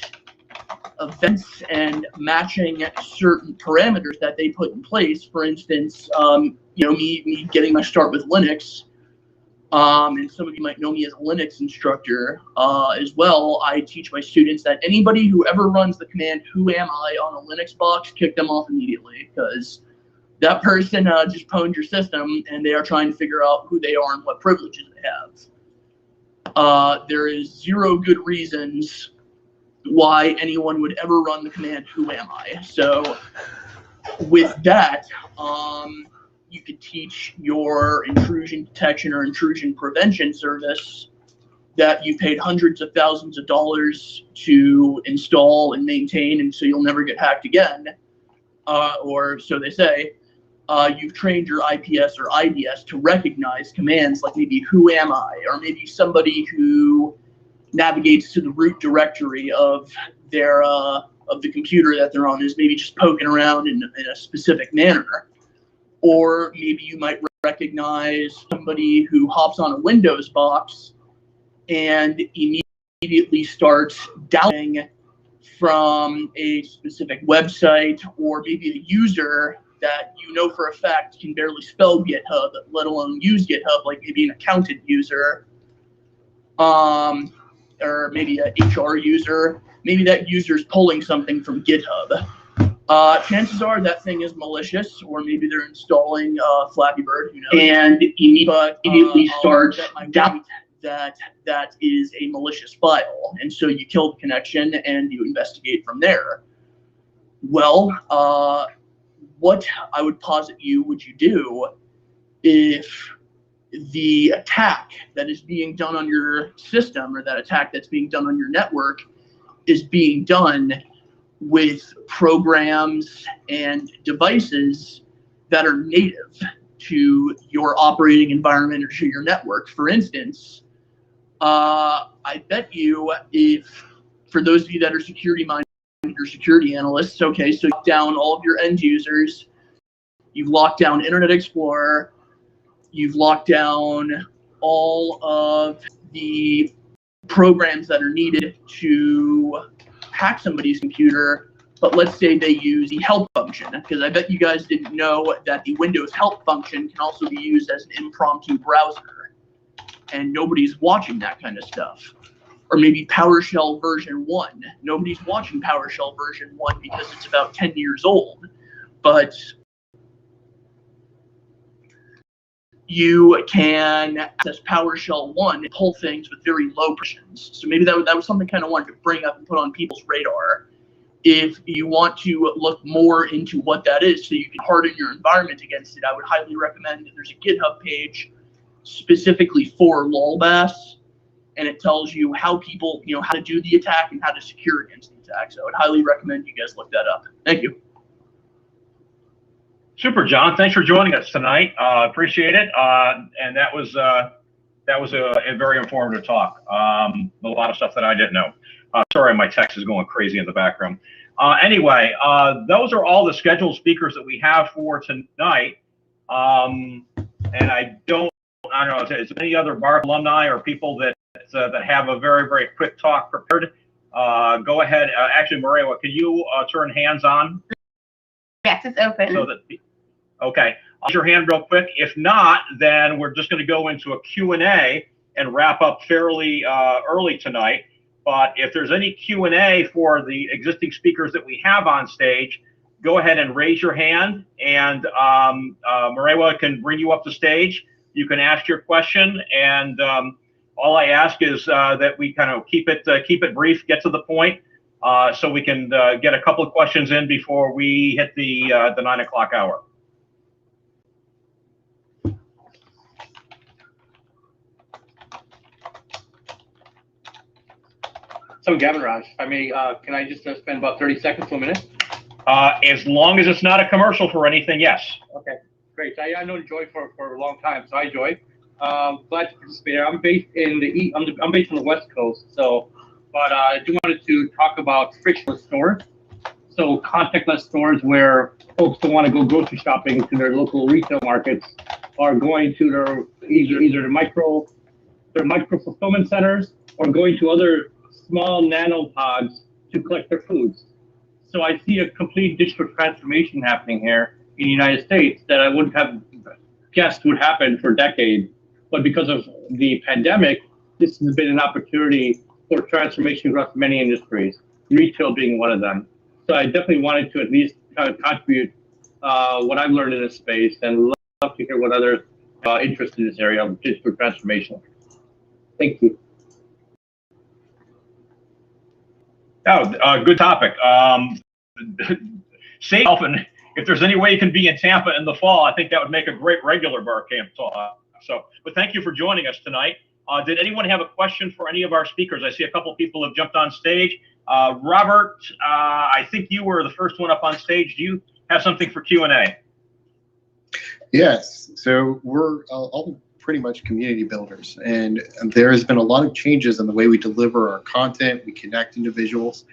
events and matching certain parameters that they put in place. For instance, me getting my start with Linux, and some of you might know me as a Linux instructor as well. I teach my students that anybody who ever runs the command "who am I" on a Linux box, kick them off immediately, because that person just pwned your system and they are trying to figure out who they are and what privileges they have. There is zero good reasons why anyone would ever run the command "who am I." So with that, you could teach your intrusion detection or intrusion prevention service that you paid hundreds of thousands of dollars to install and maintain, and so you'll never get hacked again, or so they say. You've trained your IPS or IDS to recognize commands like maybe "who am I," or maybe somebody who navigates to the root directory of their of the computer that they're on is maybe just poking around in a specific manner. Or maybe you might recognize somebody who hops on a Windows box and immediately starts downloading from a specific website, or maybe a user that you know for a fact can barely spell GitHub, let alone use GitHub, like maybe an accountant user, or maybe a HR user. Maybe that user's pulling something from GitHub. Chances are that thing is malicious, or maybe they're installing Flappy Bird, who knows, and immediately starts down that is a malicious file. And so you kill the connection and you investigate from there. Well, what I would posit would you do if the attack that is being done on your system, or that attack that's being done on your network, is being done with programs and devices that are native to your operating environment or to your network. For instance, I bet you for those of you that are security minded, your security analysts, okay, so you lock down all of your end users, you've locked down Internet Explorer, you've locked down all of the programs that are needed to hack somebody's computer, but let's say they use the help function, because I bet you guys didn't know that the Windows help function can also be used as an impromptu browser, and nobody's watching that kind of stuff. Or maybe PowerShell version 1. Nobody's watching PowerShell version 1 because it's about 10 years old, but you can access PowerShell 1 and pull things with very low permissions. So maybe that was something I kind of wanted to bring up and put on people's radar. If you want to look more into what that is so you can harden your environment against it, I would highly recommend that there's a GitHub page specifically for LOLBAS, and it tells you how people, how to do the attack and how to secure against the attack. So I would highly recommend you guys look that up. Thank you. Super, John. Thanks for joining us tonight. Appreciate it. And that was a very informative talk. A lot of stuff that I didn't know. Sorry, my text is going crazy in the background. Anyway, those are all the scheduled speakers that we have for tonight. And I don't know, is there any other BARC alumni or people that have a very, very quick talk prepared? Go ahead. Actually, Maria, can you turn hands on? Yes, it's open. So that, okay, I'll raise your hand real quick. If not, then we're just going to go into a Q&A and wrap up fairly early tonight. But if there's any Q&A for the existing speakers that we have on stage, go ahead and raise your hand, and Marewa can bring you up to stage. You can ask your question, and all I ask is that we kind of keep it brief, get to the point, so we can get a couple of questions in before we hit the 9 o'clock hour. So Gavin Raj, I may, can I just spend about 30 seconds to a minute? As long as it's not a commercial for anything, yes. Okay, great. I know Joy for a long time, so hi Joy. Glad to participate here. I'm based in I'm based on the West Coast, so but I do wanted to talk about frictionless stores. So contactless stores where folks don't want to go grocery shopping to their local retail markets, are going to their either the micro fulfillment centers or going to other small nano pods to collect their foods. So I see a complete digital transformation happening here in the United States that I wouldn't have guessed would happen for decades. But because of the pandemic, this has been an opportunity for transformation across many industries, retail being one of them. So I definitely wanted to at least kind of contribute what I've learned in this space, and love to hear what others are interested in this area of digital transformation. Thank you. Oh, good topic. Say often, if there's any way you can be in Tampa in the fall, I think that would make a great regular BarCamp talk. So, but thank you for joining us tonight. Did anyone have a question for any of our speakers? I see a couple of people have jumped on stage. Robert, I think you were the first one up on stage. Do you have something for Q&A? Yes. So we're all pretty much community builders, and there has been a lot of changes in the way we deliver our content, we connect individuals.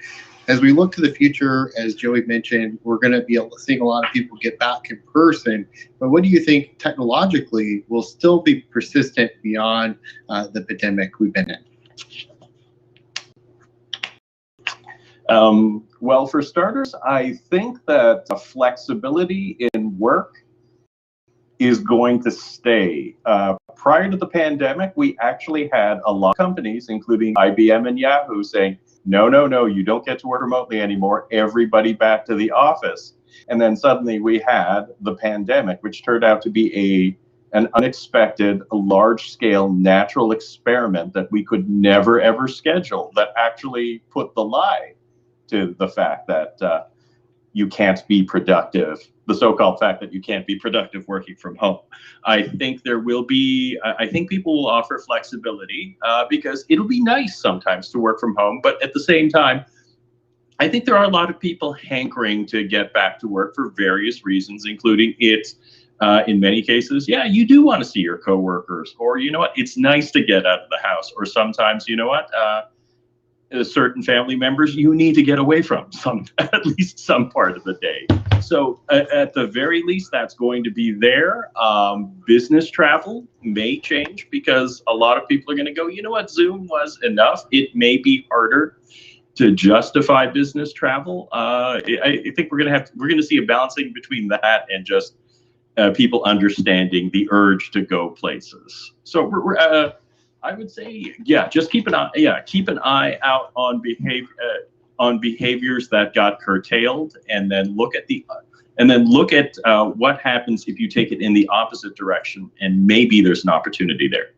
As we look to the future, as Joey mentioned, we're going to be able to see a lot of people get back in person, but what do you think technologically will still be persistent beyond the pandemic we've been in? Well, for starters, I think that flexibility in work is going to stay. Prior to the pandemic, we actually had a lot of companies, including IBM and Yahoo, saying, no, you don't get to work remotely anymore. Everybody back to the office. And then suddenly we had the pandemic, which turned out to be an unexpected, large-scale natural experiment that we could never, ever schedule, that actually put the lie to the fact that you can't be productive, the so-called fact that you can't be productive working from home. I think there will be, I think people will offer flexibility because it'll be nice sometimes to work from home, but at the same time, I think there are a lot of people hankering to get back to work for various reasons, including in many cases, yeah, you do want to see your coworkers, or you know what, it's nice to get out of the house, or sometimes, you know what, certain family members you need to get away from at least some part of the day. So at the very least, that's going to be there. Business travel may change because a lot of people are going to go, you know what, Zoom was enough. It may be harder to justify business travel. I think we're going to see a balancing between that and just people understanding the urge to go places. So I would say, yeah, just keep an eye out on behaviors that got curtailed, and then look at what happens if you take it in the opposite direction, and maybe there's an opportunity there.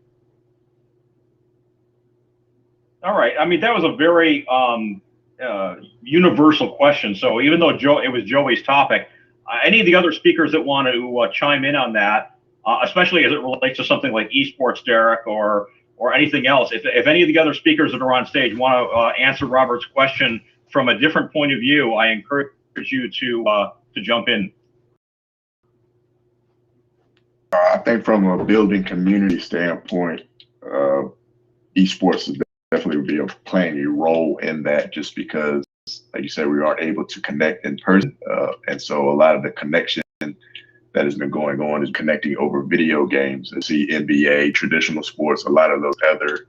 All right. I mean, that was a very universal question. So even though it was Joey's topic, any of the other speakers that want to chime in on that, especially as it relates to something like esports, Derek, or anything else, if any of the other speakers that are on stage want to answer Robert's question from a different point of view, I encourage you to jump in. I think from a building community standpoint, esports is definitely playing a role in that, just because, like you said, we aren't able to connect in person. And so a lot of the connection that has been going on is connecting over video games. And see NBA, traditional sports, a lot of those other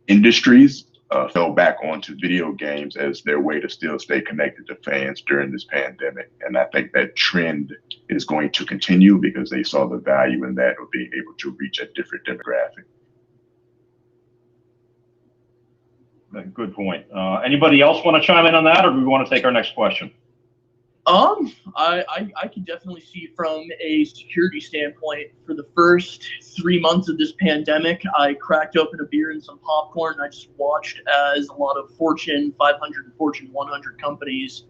industries fell back onto video games as their way to still stay connected to fans during this pandemic. And I think that trend is going to continue because they saw the value in that of being able to reach a different demographic. Good point. Anybody else want to chime in on that, or do we want to take our next question? I can definitely see from a security standpoint, for the first 3 months of this pandemic, I cracked open a beer and some popcorn, and I just watched as a lot of Fortune 500 and Fortune 100 companies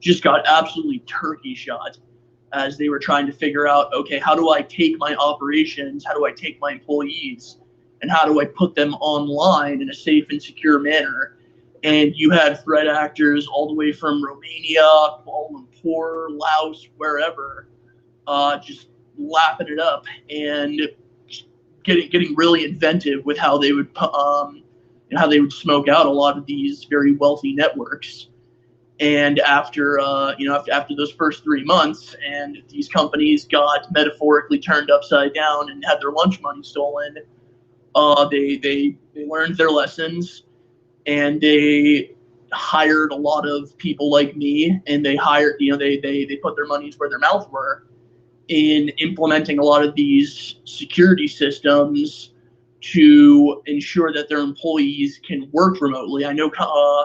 just got absolutely turkey shot as they were trying to figure out, okay, how do I take my operations, how do I take my employees, and how do I put them online in a safe and secure manner? And you had threat actors all the way from Romania, Kuala Lumpur, Laos, wherever, just lapping it up and getting really inventive with how they would smoke out a lot of these very wealthy networks. And after after those first 3 months, and these companies got metaphorically turned upside down and had their lunch money stolen, they learned their lessons. And they hired a lot of people like me, and they hired, they put their monies where their mouths were in implementing a lot of these security systems to ensure that their employees can work remotely. I know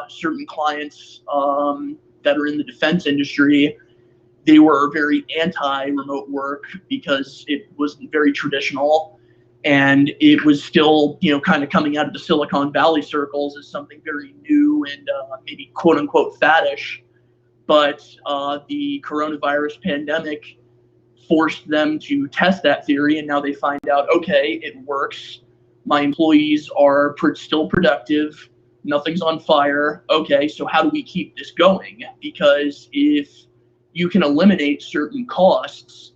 certain clients that are in the defense industry, they were very anti-remote work because it was very traditional. And it was still, kind of coming out of the Silicon Valley circles as something very new and maybe quote unquote faddish. But the coronavirus pandemic forced them to test that theory. And now they find out, okay, it works. My employees are still productive. Nothing's on fire. Okay, so how do we keep this going? Because if you can eliminate certain costs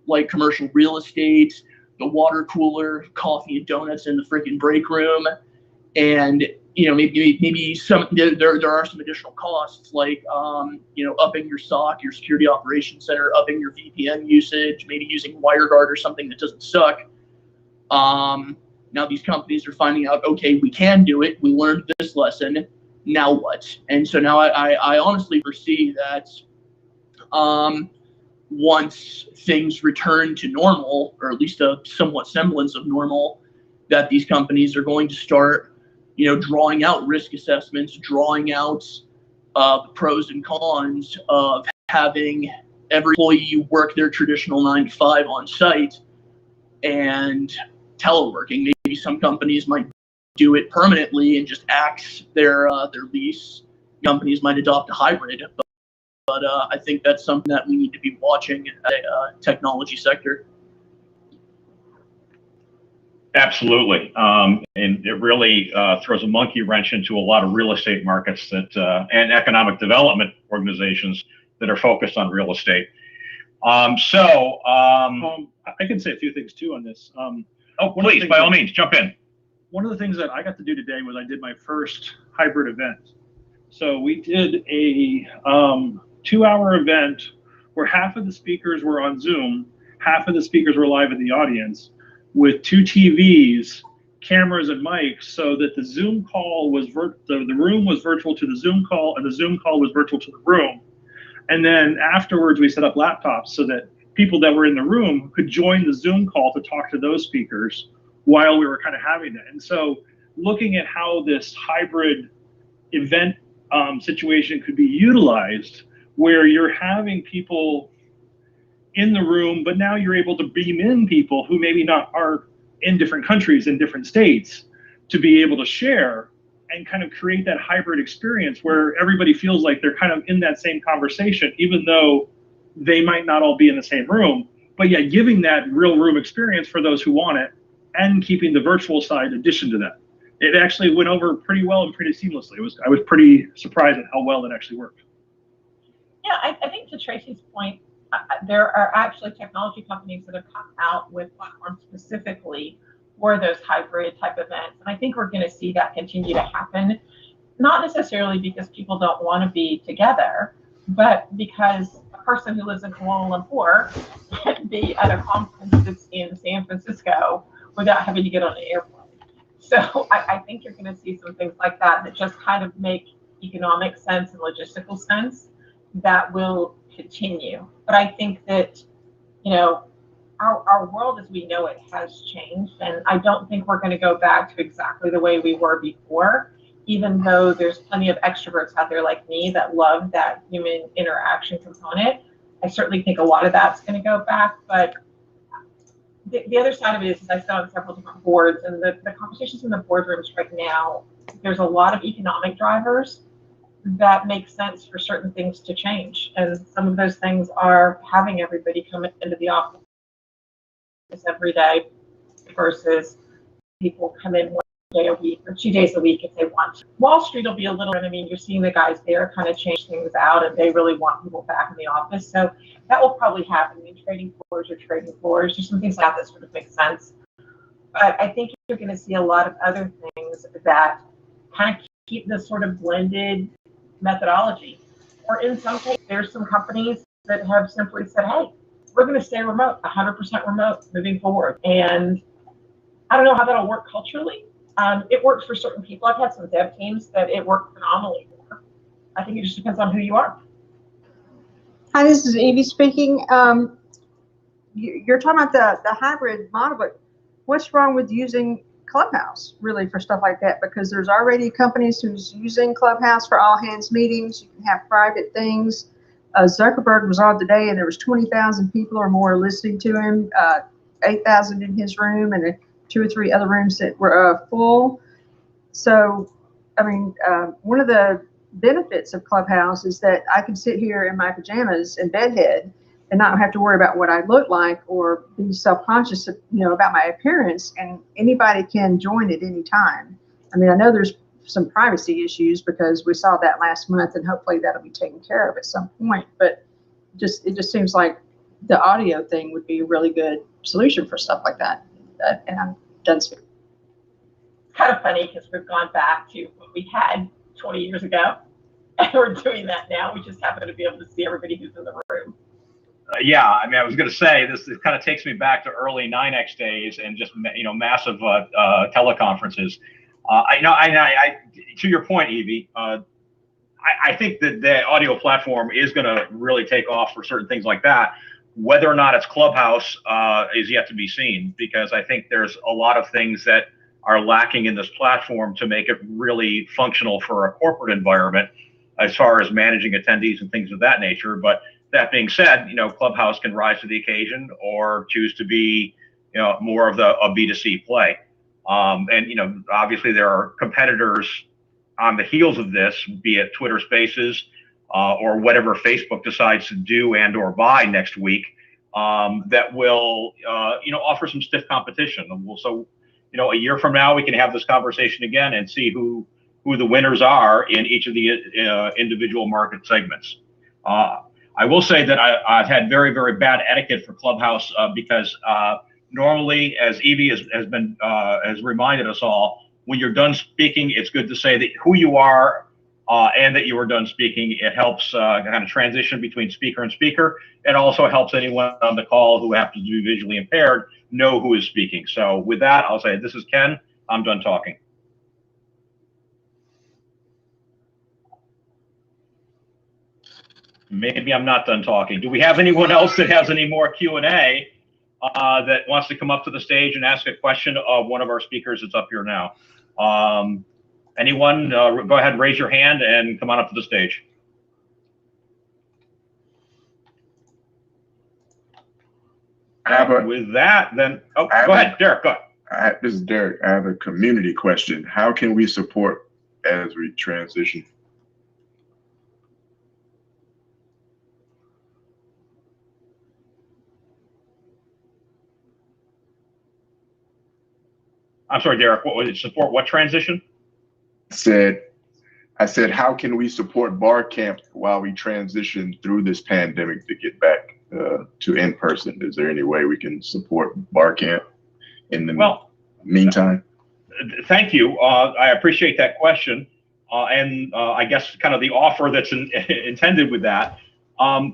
like commercial real estate, the water cooler, coffee and donuts in the freaking break room, and maybe there are some additional costs like upping your SOC, your security operations center, upping your VPN usage, maybe using WireGuard or something that doesn't suck. Now these companies are finding out, okay, we can do it. We learned this lesson. Now what? And so now I honestly foresee that once things return to normal, or at least a somewhat semblance of normal, that these companies are going to start, drawing out risk assessments, drawing out the pros and cons of having every employee work their traditional 9 to 5 on site and teleworking. Maybe some companies might do it permanently and just axe their lease. Companies might adopt a hybrid. But I think that's something that we need to be watching at a technology sector. Absolutely. And it really throws a monkey wrench into a lot of real estate markets that and economic development organizations that are focused on real estate. I can say a few things too on this. Oh, please, by all means, jump in. One of the things that I got to do today was I did my first hybrid event. So we did a 2-hour event where half of the speakers were on Zoom, half of the speakers were live in the audience with 2 TVs, cameras and mics, so that the Zoom call was the room was virtual to the Zoom call, and the Zoom call was virtual to the room. And then afterwards, we set up laptops so that people that were in the room could join the Zoom call to talk to those speakers while we were kind of having it. And so looking at how this hybrid event situation could be utilized, where you're having people in the room, but now you're able to beam in people who maybe not are in different countries, in different states, to be able to share and kind of create that hybrid experience where everybody feels like they're kind of in that same conversation, even though they might not all be in the same room, but yet giving that real room experience for those who want it and keeping the virtual side addition to that. It actually went over pretty well and pretty seamlessly. I was pretty surprised at how well it actually worked. Yeah, I think to Tracy's point, there are actually technology companies that have come out with platforms specifically for those hybrid type events. And I think we're going to see that continue to happen, not necessarily because people don't want to be together, but because a person who lives in Kuala Lumpur can be at a conference that's in San Francisco without having to get on an airplane. So I think you're going to see some things like that that just kind of make economic sense and logistical sense that will continue. But I think that, you know, our world as we know it has changed, and I don't think we're going to go back to exactly the way we were before, even though there's plenty of extroverts out there like me that love that human interaction component. I certainly think a lot of that's going to go back, but the other side of it is I sit on several different boards, and the conversations in the boardrooms right now, there's a lot of economic drivers that make sense for certain things to change. And some of those things are having everybody come into the office every day versus people come in 1 day a week or 2 days a week if they want to. Wall Street will be a little, I mean, you're seeing the guys there kind of change things out, and they really want people back in the office. So that will probably happen. I mean, trading floors, there's some things like that sort of make sense. But I think you're going to see a lot of other things that kind of keep this sort of blended methodology. Or in some cases, there's some companies that have simply said, hey, we're going to stay remote, 100% remote moving forward. And I don't know how that'll work culturally. It works for certain people. I've had some dev teams that it worked phenomenally for. I think it just depends on who you are. Hi, this is Evie speaking. You're talking about the hybrid model, but what's wrong with using Clubhouse really for stuff like that? Because there's already companies who's using Clubhouse for all hands meetings. You can have private things. Zuckerberg was on today, and there was 20,000 people or more listening to him, 8,000 in his room, and 2 or 3 other rooms that were full. So, I mean, one of the benefits of Clubhouse is that I can sit here in my pajamas and bedhead and not have to worry about what I look like or be self-conscious, about my appearance, and anybody can join at any time. I mean, I know there's some privacy issues because we saw that last month, and hopefully that'll be taken care of at some point. But it just seems like the audio thing would be a really good solution for stuff like that. And I'm done speaking. It's kind of funny because we've gone back to what we had 20 years ago, and we're doing that now. We just happen to be able to see everybody who's in the room. Yeah, I mean, I was going to say this kind of takes me back to early 9X days and just massive teleconferences. To your point, Evie, I think that the audio platform is going to really take off for certain things like that. Whether or not it's Clubhouse is yet to be seen, because I think there's a lot of things that are lacking in this platform to make it really functional for a corporate environment as far as managing attendees and things of that nature. But that being said, Clubhouse can rise to the occasion or choose to be, more of a B2C play. And obviously there are competitors on the heels of this, be it Twitter Spaces or whatever Facebook decides to do and or buy next week, that will, offer some stiff competition. So, a year from now, we can have this conversation again and see who the winners are in each of the individual market segments. I will say that I've had very, very bad etiquette for Clubhouse because normally, as Evie has reminded us all, when you're done speaking, it's good to say that who you are and that you are done speaking. It helps kind of transition between speaker and speaker. It also helps anyone on the call who happens to be visually impaired know who is speaking. So with that, I'll say, this is Ken. I'm done talking. Maybe I'm not done talking. Do we have anyone else that has any more Q&A that wants to come up to the stage and ask a question of one of our speakers that's up here now? Anyone, go ahead, raise your hand and come on up to the stage. With that, then, go ahead, Derek, go ahead. This is Derek. I have a community question. How can we support as we transition? I'm sorry, Derek, what was it? Support what transition? I said, how can we support BarCamp while we transition through this pandemic to get back to in-person? Is there any way we can support BarCamp in the meantime? Thank you. I appreciate that question. And I guess kind of the offer that's intended with that.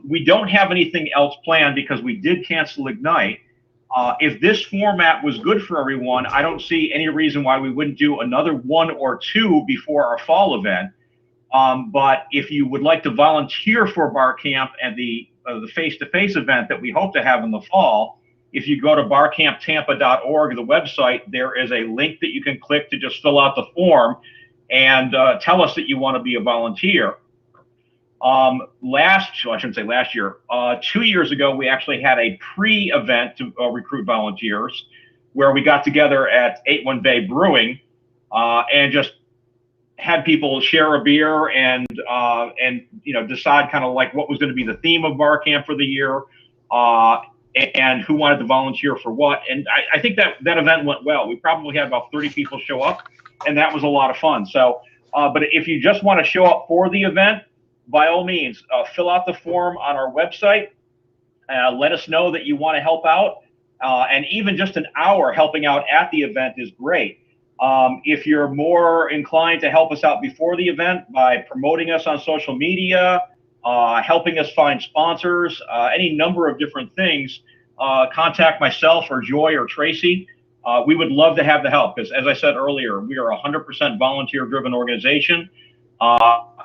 We don't have anything else planned because we did cancel Ignite. If this format was good for everyone, I don't see any reason why we wouldn't do another one or two before our fall event. But if you would like to volunteer for BarCamp and the face-to-face event that we hope to have in the fall, if you go to barcamptampa.org, the website, there is a link that you can click to just fill out the form and tell us that you want to be a volunteer. I shouldn't say last year, 2 years ago, we actually had a pre-event to recruit volunteers where we got together at 81 Bay Brewing and just had people share a beer and decide kind of like what was going to be the theme of BarCamp for the year and who wanted to volunteer for what. And I think that event went well. We probably had about 30 people show up, and that was a lot of fun. So, but if you just want to show up for the event, by all means, fill out the form on our website. Let us know that you want to help out. And even just an hour helping out at the event is great. If you're more inclined to help us out before the event by promoting us on social media, helping us find sponsors, any number of different things, contact myself or Joy or Tracy. We would love to have the help because, as I said earlier, we are a 100% volunteer-driven organization.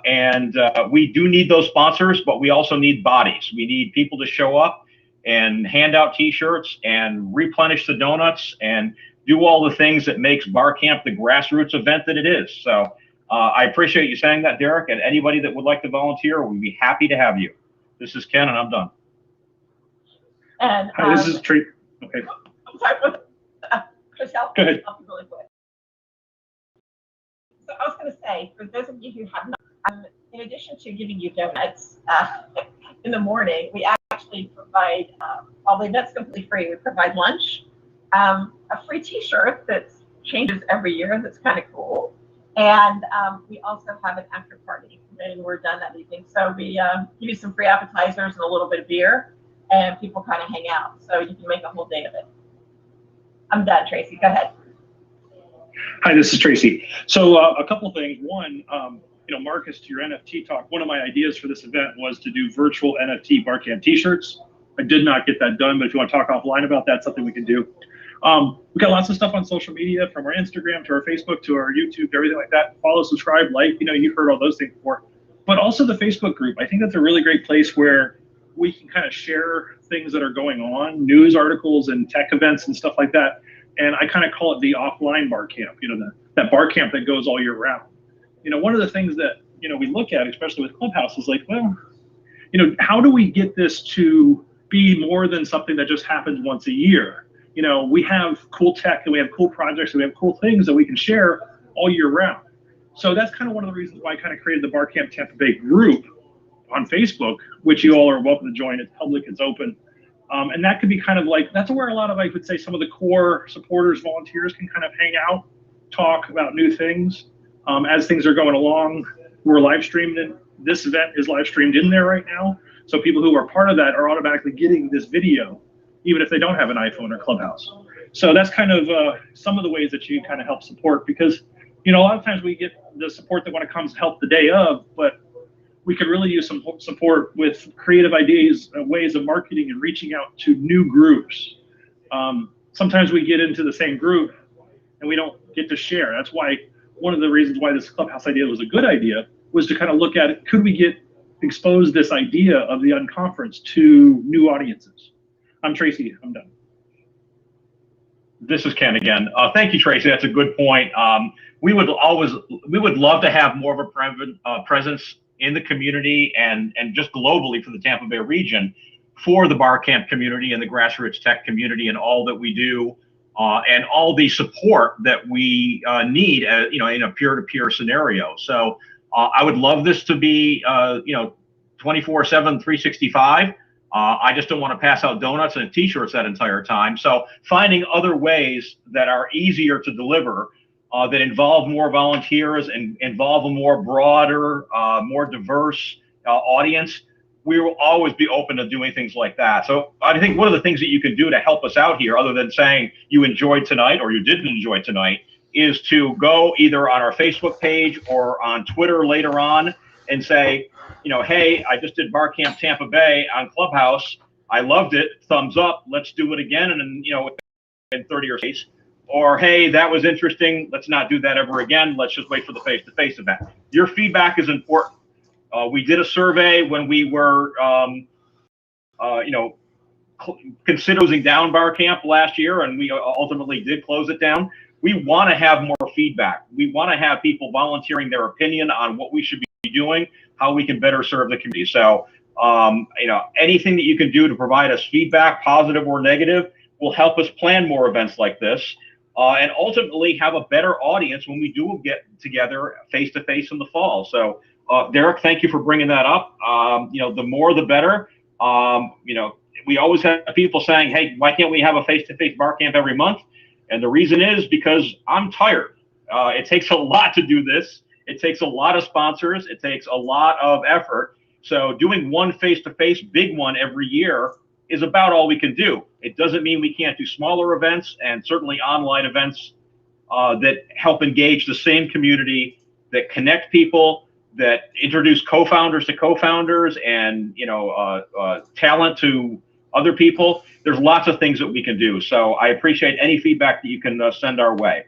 And we do need those sponsors, but we also need bodies. We need people to show up and hand out T-shirts and replenish the donuts and do all the things that makes BarCamp the grassroots event that it is. So I appreciate you saying that, Derek, and anybody that would like to volunteer, we'd be happy to have you. This is Ken, and I'm done. And Hi, this is Tree. Okay. I'm sorry, Chris, I'll go ahead. Really quick. So I was going to say, for those of you who have not, in addition to giving you donuts in the morning, we actually provide, while the event's completely free, we provide lunch, a free T-shirt that changes every year. That's kind of cool. And we also have an after party when we're done that evening. So we give you some free appetizers and a little bit of beer, and people kind of hang out. So you can make a whole day of it. I'm done, Tracy. Go ahead. Hi, this is Tracy. So a couple of things. One, Marcus, to your NFT talk, one of my ideas for this event was to do virtual NFT BarCamp T-shirts. I did not get that done, but if you want to talk offline about that, something we can do. We got lots of stuff on social media, from our Instagram to our Facebook to our YouTube, everything like that. Follow, subscribe, like, you've heard all those things before. But also the Facebook group. I think that's a really great place where we can kind of share things that are going on, news articles and tech events and stuff like that. And I kind of call it the offline BarCamp, that BarCamp that goes all year round. One of the things that, we look at, especially with Clubhouse, is like, well, how do we get this to be more than something that just happens once a year? We have cool tech and we have cool projects and we have cool things that we can share all year round. So that's kind of one of the reasons why I kind of created the BarCamp Tampa Bay group on Facebook, which you all are welcome to join. It's public, it's open. And that could be kind of like, that's where a lot of, I would say, some of the core supporters, volunteers can kind of hang out, talk about new things as things are going along. We're live streaming. This event is live streamed in there right now. So people who are part of that are automatically getting this video, even if they don't have an iPhone or Clubhouse. So that's kind of some of the ways that you kind of help support, because, you know, a lot of times we get the support that when it comes to help the day of, but we could really use some support with creative ideas, ways of marketing and reaching out to new groups. Sometimes we get into the same group and we don't get to share. That's why one of the reasons why this Clubhouse idea was a good idea was to kind of look at it. Could we expose this idea of the unconference to new audiences? I'm Tracy, I'm done. This is Ken again. Thank you, Tracy. That's a good point. We would love to have more of a presence in the community and just globally for the Tampa Bay region, for the BarCamp community and the grassroots tech community and all that we do, and all the support that we need, you know, in a peer-to-peer scenario. So I would love this to be, you know, 24/7, 365. I just don't want to pass out donuts and t-shirts that entire time. So finding other ways that are easier to deliver, that involve more volunteers and involve a more broader, more diverse audience, we will always be open to doing things like that. So I think one of the things that you can do to help us out here, other than saying you enjoyed tonight or you didn't enjoy tonight, is to go either on our Facebook page or on Twitter later on and say, you know, hey, I just did BarCamp Tampa Bay on Clubhouse. I loved it. Thumbs up. Let's do it again. And, you know, in 30 or days. Or, hey, that was interesting. Let's not do that ever again. Let's just wait for the face-to-face event. Your feedback is important. We did a survey when we were, you know, considering closing down BarCamp last year, and we ultimately did close it down. We want to have more feedback. We want to have people volunteering their opinion on what we should be doing, how we can better serve the community. So, you know, anything that you can do to provide us feedback, positive or negative, will help us plan more events like this, and ultimately have a better audience when we do get together face-to-face in the fall. So, Derek, thank you for bringing that up. You know, the more the better. You know, we always have people saying, hey, why can't we have a face-to-face BarCamp every month? And the reason is because I'm tired. It takes a lot to do this. It takes a lot of sponsors. It takes a lot of effort. So doing one face-to-face big one every year is about all we can do. It doesn't mean we can't do smaller events and certainly online events that help engage the same community, that connect people, that introduce co-founders to co-founders and, you know, talent to other people. There's lots of things that we can do. So I appreciate any feedback that you can send our way.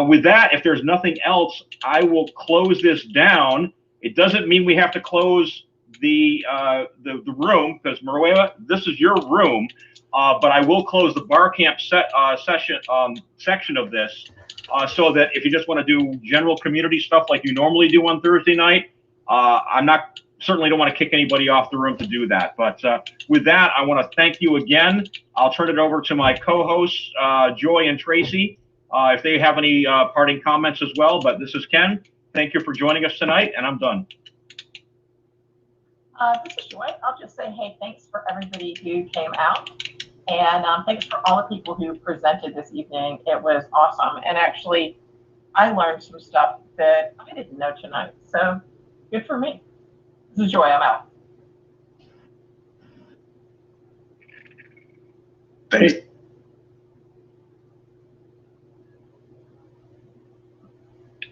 With that, if there's nothing else, I will close this down. It doesn't mean we have to close the room, because Maruela, this is your room, but I will close the BarCamp section of this, so that if you just want to do general community stuff like you normally do on Thursday night, certainly don't want to kick anybody off the room to do that. But with that, I want to thank you again. I'll turn it over to my co-hosts, Joy and Tracy, if they have any parting comments as well. But this is Ken. Thank you for joining us tonight, and I'm done. This is Joy. I'll just say, hey, thanks for everybody who came out. And thanks for all the people who presented this evening. It was awesome. And actually, I learned some stuff that I didn't know tonight. So good for me. This is Joy. I'm out. Thanks.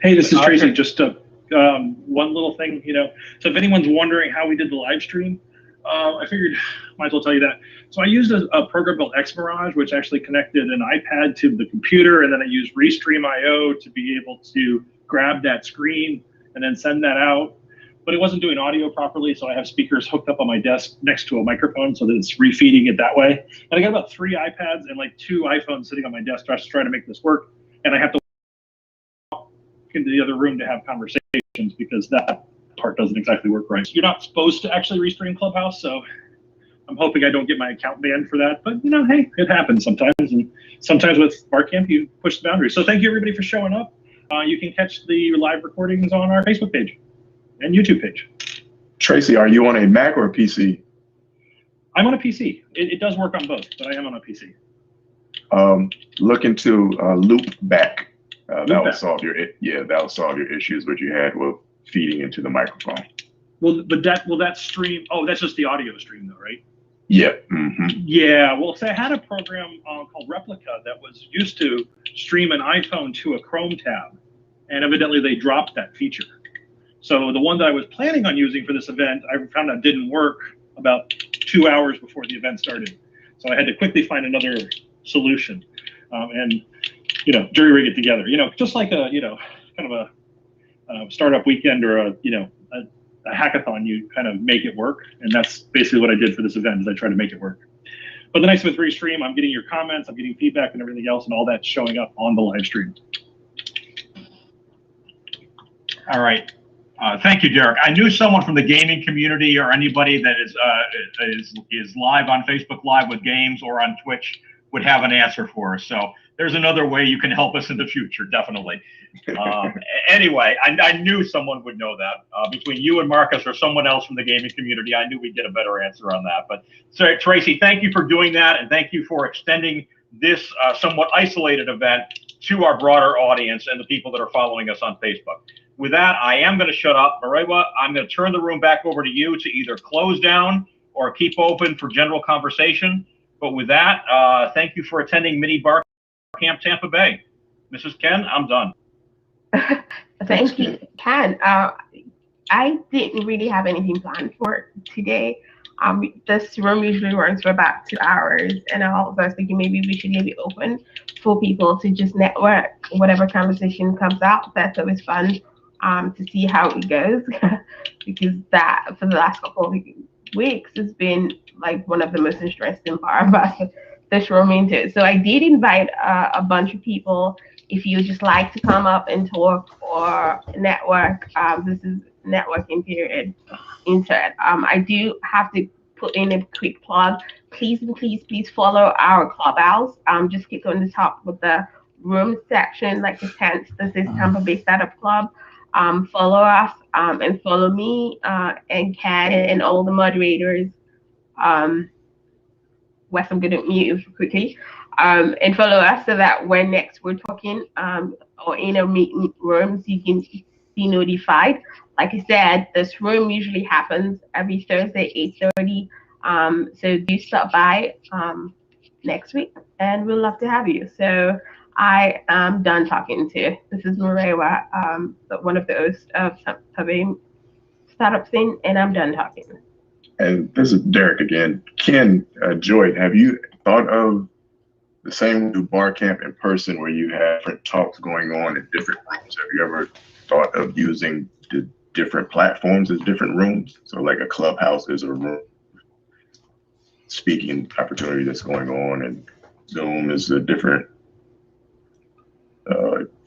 Hey, this is Tracy. Just one little thing, you know. So if anyone's wondering how we did the live stream, I figured might as well tell you that. So I used a program called XMirage, which actually connected an iPad to the computer, and then I used Restream.io to be able to grab that screen and then send that out. But it wasn't doing audio properly, so I have speakers hooked up on my desk next to a microphone so that it's refeeding it that way. And I got about 3 iPads and like 2 iPhones sitting on my desk just trying to make this work. And I have to walk into the other room to have conversations because that part doesn't exactly work right. You're not supposed to actually restream Clubhouse, so I'm hoping I don't get my account banned for that. But, you know, hey, it happens sometimes. And sometimes with BarCamp, you push the boundaries. So thank you, everybody, for showing up. You can catch the live recordings on our Facebook page and YouTube page. Tracy, are you on a Mac or a PC? I'm on a PC. It does work on both, but I am on a PC. Look into loop back. Loop That'll back. solve that'll solve your issues that you had with feeding into the microphone. Well, but will that stream? Oh, that's just the audio stream, though, right? Yeah. Mm-hmm. Yeah. Well, so I had a program called Replica that was used to stream an iPhone to a Chrome tab, and evidently they dropped that feature. So the one that I was planning on using for this event, I found out didn't work about 2 hours before the event started. So I had to quickly find another solution, and jury rig it together. Just like a kind of a startup weekend or a hackathon, you kind of make it work, and that's basically what I did for this event. Is I tried to make it work. But the nice with Restream, I'm getting your comments, I'm getting feedback, and everything else, and all that's showing up on the live stream. All right. Thank you, Derek. I knew someone from the gaming community or anybody that is live on Facebook Live with games or on Twitch would have an answer for us. So there's another way you can help us in the future, definitely. Anyway, I knew someone would know that. Between you and Marcus or someone else from the gaming community, I knew we'd get a better answer on that. But so, Tracy, thank you for doing that, and thank you for extending this somewhat isolated event to our broader audience and the people that are following us on Facebook. With that, I am going to shut up. Marewa, I'm going to turn the room back over to you to either close down or keep open for general conversation. But with that, thank you for attending Mini-BarCamp Tampa Bay. Mrs. Ken, I'm done. Thank you, Ken. I didn't really have anything planned for today. This room usually runs for about 2 hours, and I was thinking maybe we should leave it open for people to just network. Whatever conversation comes out, that's always fun to see how it goes, because that for the last couple of weeks has been like one of the most interesting part about this room into it. So I did invite a bunch of people. If you just like to come up and talk or network, this is networking period insert. I do have to put in a quick plug. Please follow our clubhouse. Just click on the top with the room section, like the tent. This is Tampa Bay Startup Club. Follow us and follow me and Ken and all the moderators. Wes, I'm going to mute you quickly. And follow us so that when next we're talking or in a meeting rooms, you can be notified. Like I said, this room usually happens every Thursday, 8:30. So do stop by next week, and we'd love to have you. So I am done talking to. This is Marewa, one of the hosts of Tampa Bay Startup Scene, and I'm done talking. And this is Derek again. Ken, Joy, have you thought of the same BarCamp in person where you have different talks going on in different rooms? Have you ever thought of using the different platforms as different rooms? So like a clubhouse is a room, speaking opportunity that's going on, and Zoom is a different,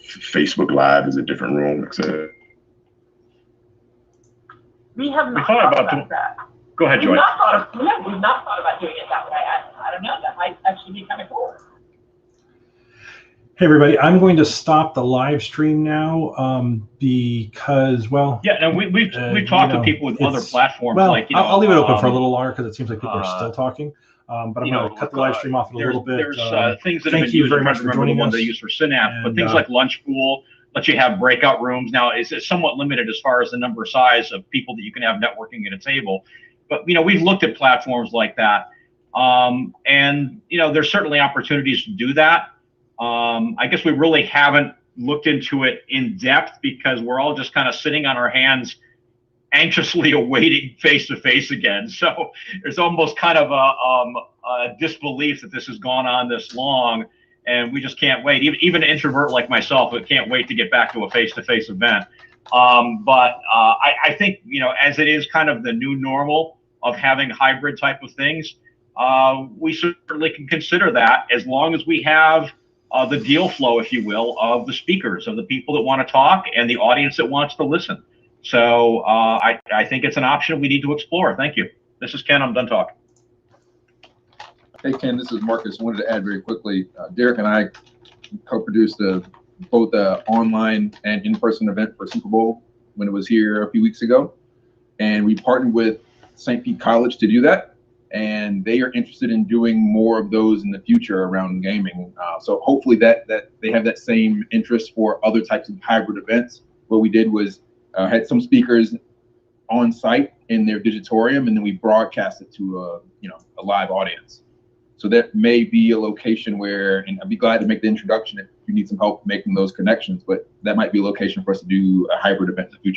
Facebook Live is a different room, etc. We have not thought thought about about that. Go ahead, Joy. We've not thought about doing it that way. I don't know. That might actually be kind of cool. Hey everybody, I'm going to stop the live stream now because, well, yeah, and we've talked to people with other platforms. Well, like I'll leave it open for a little longer because it seems like people are still talking. But I'm going to cut the live stream off in a little bit. There's things that have thank been you used. very much for joining the one us. they use for Synapse, but things like Lunch Pool let you have breakout rooms. Now it's somewhat limited as far as the number size of people that you can have networking at a table. But we've looked at platforms like that, and there's certainly opportunities to do that. I guess we really haven't looked into it in depth because we're all just kind of sitting on our hands, anxiously awaiting face-to-face again. So there's almost kind of a disbelief that this has gone on this long, and we just can't wait. Even an introvert like myself, I can't wait to get back to a face-to-face event. But I think, as it is kind of the new normal of having hybrid type of things, we certainly can consider that as long as we have the deal flow, if you will, of the speakers, of the people that want to talk and the audience that wants to listen. So I think it's an option we need to explore. Thank you. This is Ken. I'm done talking. Hey, Ken, this is Marcus. I wanted to add very quickly, Derek and I co-produced both the online and in-person event for Super Bowl when it was here a few weeks ago. And we partnered with St. Pete College to do that. and they are interested in doing more of those in the future around gaming. So hopefully that they have that same interest for other types of hybrid events. What we did was had some speakers on site in their digitorium, and then we broadcast it to a live audience. So that may be a location where, and I'd be glad to make the introduction if you need some help making those connections, but that might be a location for us to do a hybrid event in the future.